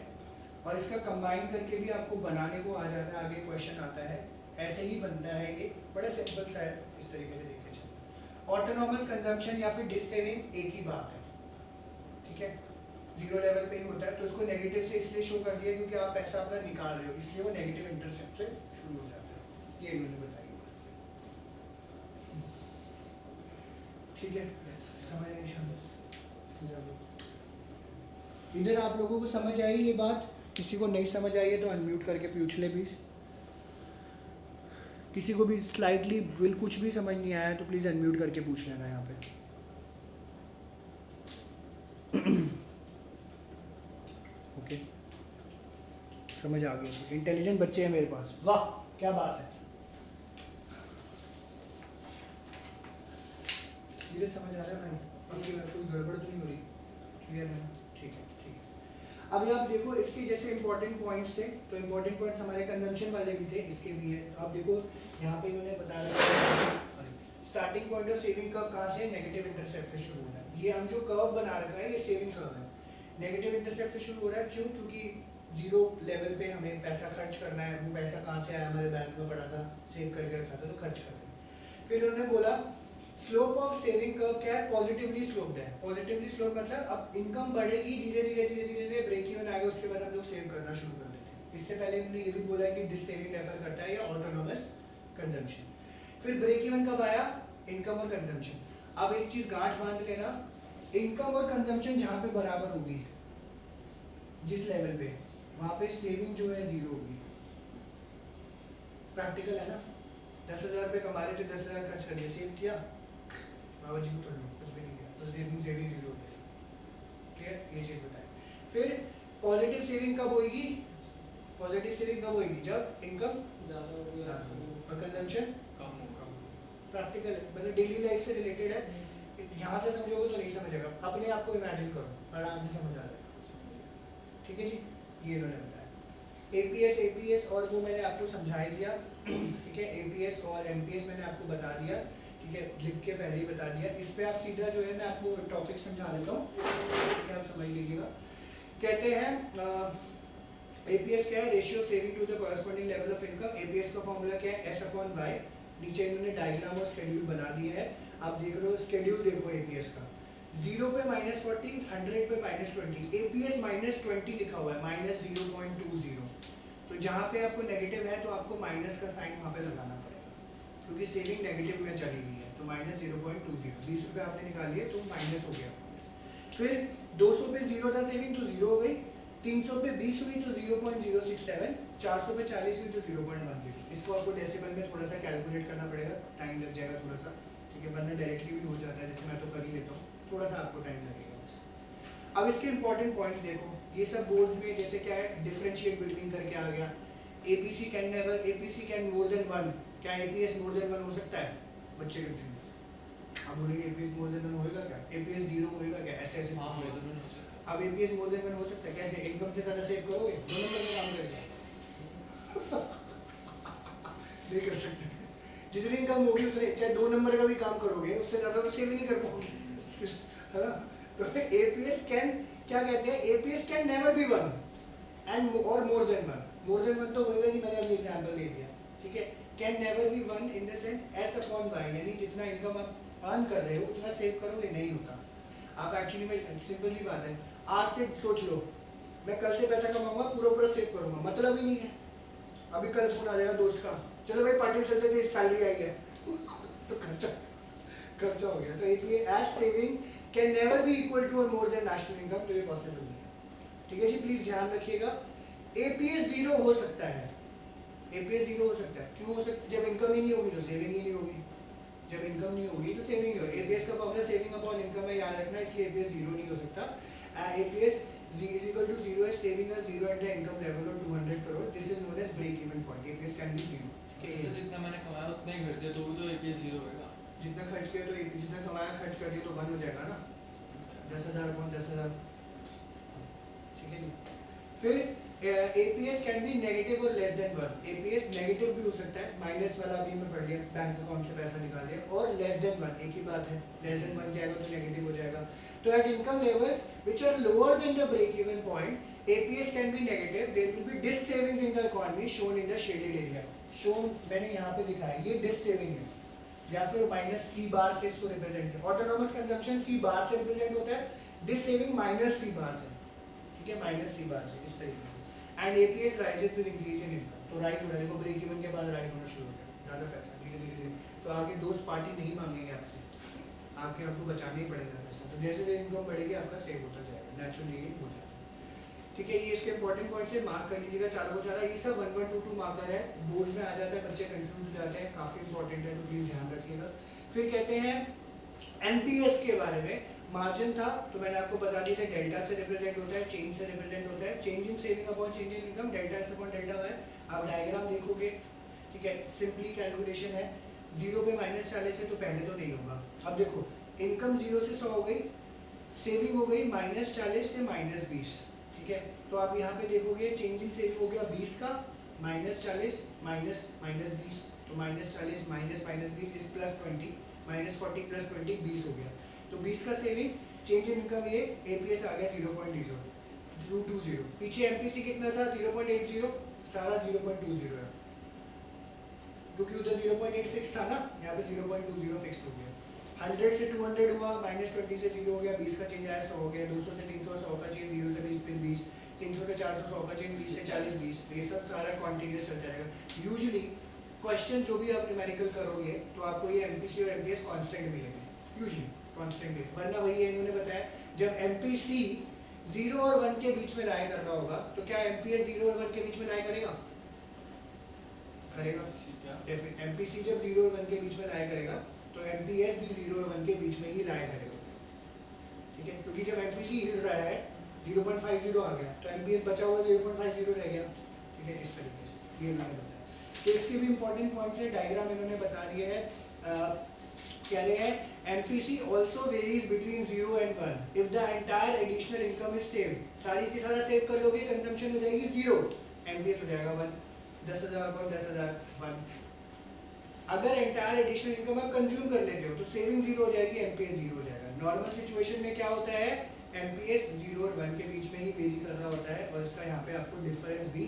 और इसका कंबाइन करके भी आपको बनाने को आ जाता है, आगे क्वेश्चन आता है, ऐसे ही बनता है, ये बड़ा सिंपल सा है, इस तरीके से देख के चलो। ऑटोनोमस कंजम्पशन या फिर डिससेविंग एक ही बात है, ठीक है, जीरो लेवल पे ही होता है। तो उसको नेगेटिव से इसलिए शो कर दिया क्योंकि आप पैसा अपना निकाल रहे हो, इसलिए वो नेगेटिव इंटरसेप्ट से शुरू हो जाता है, ये इन्होंने बताई। ठीक है, समझ आई शायद? इधर आप लोगों को समझ आई ये बात? किसी को नहीं समझ आई है तो अनम्यूट करके पूछ ले प्लीज़। किसी को भी स्लाइटली बिल कुछ भी समझ नहीं आया तो प्लीज़ अनम्यूट करके पूछ लेना यहाँ पे। ओके, समझ आ गया। इंटेलिजेंट बच्चे हैं मेरे पास, वाह क्या बात है। धीरे समझ आ रहा है भाई, बाकी कोई गड़बड़ तो नहीं हो रही? क्लियर है? ठीक है, ठीक है। अभी आप देखो इसके जैसे इंपॉर्टेंट पॉइंट्स थे, तो इंपॉर्टेंट पॉइंट्स हमारे कंजम्पशन वाले भी थे, इसके भी है। तो आप देखो यहाँ पे इन्होंने बता रखा है starting point of saving curve कहाँ से, नेगेटिव इंटरसेप्ट से शुरू होना है। ये हम जो कर्व बना रखा है ये सेविंग कर्व है, नेगेटिव इंटरसेप्ट से शुरू हो रहा है। क्यों? क्योंकि जीरो लेवल पे हमें पैसा खर्च करना है, वो पैसा कहाँ से आया, हमारे बैंक में पड़ा था, सेव करके रखा था, तो खर्च कर रहे हैं। फिर उन्होंने बोला स्लोप ऑफ सेविंग कर्व क्या है, पॉजिटिवली स्लोप्ड है। पॉजिटिवली स्लोप मतलब अब इनकम बढ़ेगी धीरे धीरे धीरे धीरे धीरे, ब्रेक इवन आएगा, उसके बाद हम लोग सेव करना शुरू कर देते हैं। इससे पहले हमने ये भी बोला है कि डिससेविंग रेफर करता है या ऑटोनोमस कंजम्पशन। फिर ब्रेक इवन कब आया, इनकम और कंजम्पशन। अब एक चीज गांठ बांध लेना, इनकम और कंजम्पशन जहाँ पे बराबर होगी, जिस लेवल पे, वहाँ पे सेविंग जो है जीरो होगी। प्रैक्टिकल है ना, 10,000 रुपये कमा रहे थे, 10,000 खर्च कर दिया, सेव किया, बाबा जी को थोड़ा कुछ भी नहीं किया, तो सेविंग जीरो हो गई। क्लियर? ये चीज़ बताएं। फिर पॉजिटिव सेविंग कब होगी, पॉजिटिव सेविंग कब होगी, जब इनकम ज़्यादा और कंजम्पशन कम होगा। प्रैक्टिकल है, मतलब डेली लाइफ से रिलेटेड है। यहाँ से समझोगे तो नहीं समझेगा, अपने आप को इमेजिन करो, आराम से समझ आ जाएगा। ठीक है जी, ये इन्होंने बताया। एपीएस और वो मैंने आपको समझा ही दिया, ठीक है। एपीएस और एमपीएस मैंने आपको बता दिया, ठीक है, लिख के पहले ही बता दिया। इस पे आप सीधा जो है मैं आपको टॉपिक समझा देता हूँ, ठीक है, आप समझ लीजिएगा। कहते हैं एपीएस क्या है, ratio saving to the corresponding level of income. APS का फॉर्मूला क्या है, S/Y। नीचे इन्होंने डायग्राम और शेड्यूल बना दिए हैं, आप देख रहे हो शेड्यूल, देखो एपीएस का 0 पे -40, 100 पे -20, एपीएस -20 लिखा हुआ है, -0.20। तो जहाँ पे आपको नेगेटिव है तो आपको माइनस का साइन वहाँ पे लगाना पड़ेगा, क्योंकि सेविंग नेगेटिव में चली गई है, तो -0.20, 20 रुपये आपने निकाल लिए तो माइनस हो गया। फिर 200 पे 0 था सेविंग, तो 0 हो गई। 300 पे 20 हुई तो 0.067, 400 पे 40 हुई तो 0.10। इसको आपको डेसिमल में थोड़ा सा कैलकुलेट करना पड़ेगा, टाइम लग जाएगा थोड़ा सा, ठीक है, वरना डायरेक्टली भी हो जाता है, जैसे मैं तो कर ही लेता हूँ, थोड़ा सा आपको टाइम लगेगा। अब इसके इंपॉर्टेंट पॉइंट्स देखो, ये सब बोर्ड्स में जैसे क्या है, डिफरेंशिएट बिटवीन करके आ गया। APC can never, APC can more than 1, क्या एपीएस मोर देन 1 हो सकता है? बच्चे कंफ्यूज, अब बोलेंगे एपीएस मोर देन 1 होएगा क्या, एपीएस 0 होएगा क्या, ऐसे ऐसे हाँ, पूछेगा। वो तो नहीं हो सकता। अब एपीएस मोर देन 1 हो सकता है कैसे, इनकम से ज़्यादा सेव करोगे, 2 नंबर का काम करेगा। नहीं कर सकते, जितनी इनकम होगी उतने, चाहे 2 नंबर का भी काम करोगे उससे ज़्यादा तो सेव ही नहीं कर पाओगे, है ना। तो एपीएस कैन, क्या कहते हैं, APS can never B 1 and और मोर देन 1। मोर देन 1 तो होएगा नहीं, मैंने अभी एग्जांपल दे दिया, ठीक है। Can never B 1 in the sense S/Y, यानी जितना इनकम आप अर्न कर रहे हो उतना सेव करोगे, नहीं होता। आप एक्चुअली में सिंपल सी बात है, आज से सोच लो मैं कल से पैसा कमाऊंगा, पूरा पूरा सेव करूंगा, मतलब ही नहीं है। अभी कल फोन आ जाएगा दोस्त का, चलो भाई पार्टी में चलते थे, सैलरी आई है तो खर्चा हो गया। तो as saving can never be equal to और मोर देन नेशनल इनकम, तो ये पॉसिबल नहीं है। ठीक है जी, प्लीज ध्यान रखिएगा। एपीएस जीरो हो सकता है, एपीएस जीरो हो सकता है। क्यों हो सकता है? जब इनकम ही नहीं होगी तो सेविंग ही नहीं होगी, जब इनकम नहीं होगी तो सेविंग ही होगी। एपीएस का फॉर्मूला सेविंग अपॉन इनकम है, याद रखना, इसलिए एपीएस जीरो नहीं हो सकता। APS is equal to zero is saving a zero at the income level of 200 crore. This is known as break even point. APS can be zero. जैसे जितना मैंने कमाया उतना ही खर्च दिया तो भी तो एपीएस जीरो होगा। जितना खर्च किया तो जितना कमाया खर्च कर दिया तो बंद हो जाएगा ना, 10,000 अपॉन 10,000। ठीक है जी। फिर एपीएस कैन बी नेगेटिव और लेस देन 1। एपीएस नेगेटिव भी हो सकता है, माइनस वाला अभी मैं पढ़ लिया, बैंक अकाउंट से पैसा निकाल दिया, और लेस देन 1 एक ही बात है, लेस देन 1 जाएगा तो नेगेटिव हो जाएगा। तो at income levels which are lower than the break even point, APS can be negative. There will be dis savings in the economy shown in the shaded area. shown मैंने यहाँ पे दिखाया, ये dis saving है, या फिर minus सी बार से इसको रिप्रेजेंट किया। ऑटोनॉमस कंजम्पशन सी बार से रिप्रेजेंट होता है, डिस सेविंग माइनस सी बार से। ठीक है, माइनस सी बार से, इस तरीके से। And APS rises with increase in income, तो राइज हो रहा है, देखो ब्रेक इवन के बाद राइज होना शुरू हो गया, ज़्यादा पैसा धीरे धीरे धीरे, तो आगे दोस्त पार्टी नहीं मांगेंगे आपसे, आपको बचाना ही पड़ेगा पैसा। तो जैसे जैसे इनकम बढ़ेगी आपका सेव होता जाएगा, नेचुरली हो जाएगा। ठीक है, ये इसके इंपॉर्टेंट पॉइंट्स है, मार्क कर लीजिएगा चारों को चारा। ये सब 1 1 2 2 मार्कर है, बोर्ड्स में आ जाता है, बच्चे कंफ्यूज हो जाते हैं, काफ़ी इंपॉर्टेंट है, तो प्लीज़ ध्यान रखिएगा। फिर कहते हैं एनपीएस के बारे में, मार्जिन था तो मैंने आपको बता दिया था, डेल्टा से रिप्रेजेंट होता है, चेंज से रिप्रेजेंट होता है। Change in saving upon change in income, delta S upon delta Y. आप डायग्राम देखोगे, ठीक है, सिंपली कैलकुलेशन है, 0 पे -40 है तो पहले तो नहीं होगा। अब देखो, इनकम 0 से 100 हो गई, सेविंग हो गई -40 से -20। ठीक है, तो आप यहाँ पे देखोगे चेंज इन सेविंग हो गया 20 का, -40 -20, तो -40 -20 इज +20, -40 +20 20 हो गया। तो 20 का सेविंग, चेंज इन इनकम, ये एपीएस आ गया 0.20। पीछे एमपीसी कितना था? 0.80, सारा 0.20 है, क्योंकि उधर 0.8 फिक्स था ना, यहाँ पे 0.20 फिक्स हो गया। 100 से 200 हुआ, -20 से 0 हो गया, 20 का चेंज आया 100 हो गया, 200 से 300 100 का चेंज, 0 से 20 फिर 20, 300 से 400 100 का चेंज, 20 से 40 20, ये सब सारा कॉन्टिन्यूस चलता रहेगा। यूजुअली क्वेश्चन जो भी आप न्यूमेरिकल करोगे तो आपको ये एमपीसी और एमपीएस कांस्टेंट मिलेंगे, यूजुअली कांस्टेंट है, वरना वही है, इन्होंने बताया जब एमपीसी 0 और 1 के बीच में लाई कर रहा होगा तो क्या एमपीएस 0 और 1 के बीच में लाई करेगा? एमपीसी जब 0 और 1 के बीच में लाई करेगा तो एमपीएस भी 0 और 1 के बीच में ही लाई करेगा। ठीक है, क्योंकि जब एमपीसी हिल रहा है 0.50 आ गया तो एमपीएस बचा हुआ 0.50 रह गया। ठीक है, इस तरीके से ये मैंने बताया। तो इसके भी इंपॉर्टेंट पॉइंट्स है, डायग्राम इन्होंने बता दिए है। कह रहे हैं MPC also varies between 0 and 1 if the entire additional income is save. सारी की सारा सेव कर लोगे, कंजम्पशन हो जाएगी 0, एमपीएस हो जाएगा 1, 10,000 अपॉन 10,000 1। अगर एंटायर एडिशनल इनकम आप कंज्यूम कर लेते हो तो सेविंग 0 हो जाएगी, एमपीएस 0 हो जाएगा। नॉर्मल सिचुएशन में क्या होता है, एमपीएस 0 और 1 के बीच में ही वेरी कर रहा होता है, और इसका यहाँ पे आपको डिफरेंस भी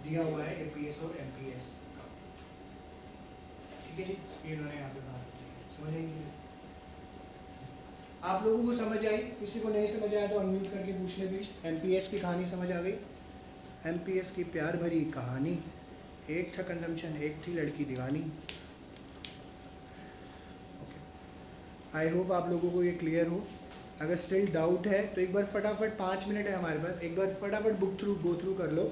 दिया हुआ है एपीएस और एमपीएस का। ठीक है जी, ये इन्होंने यहाँ पे बात की, समझ आएगी? आप लोगों को समझ आई? किसी को नहीं समझ आया तो अनम्यूट करके पूछ ले प्लीज। एमपीएस की कहानी समझ आ गई? एमपीएस की प्यार भरी कहानी, एक था कंजम्पशन, एक थी लड़की दीवानी। आई होप आप लोगों को ये क्लियर हो। अगर स्टिल डाउट है तो एक बार फटाफट, 5 मिनट है हमारे पास, एक बार फटाफट गो थ्रू कर लो।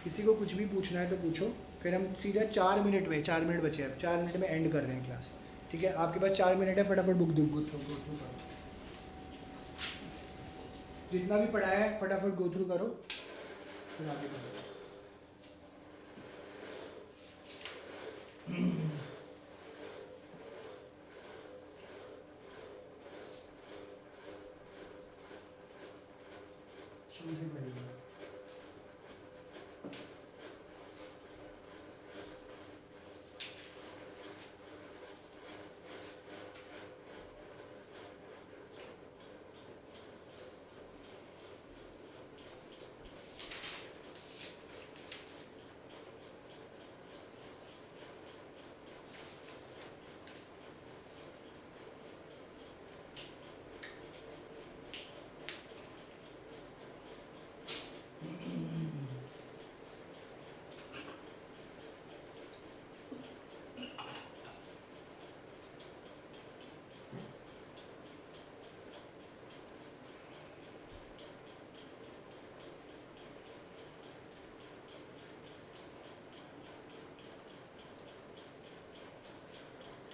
किसी को कुछ भी पूछना है तो पूछो, फिर हम सीधा 4 मिनट में, 4 मिनट बचे हैं, 4 मिनट में एंड कर रहे हैं क्लास। ठीक है, आपके पास 4 मिनट है, फटाफट गो थ्रू करो, जितना भी पढ़ाया है फटाफट गो थ्रू करो, फिर आगे बढ़ो। शुरू से पढ़िए।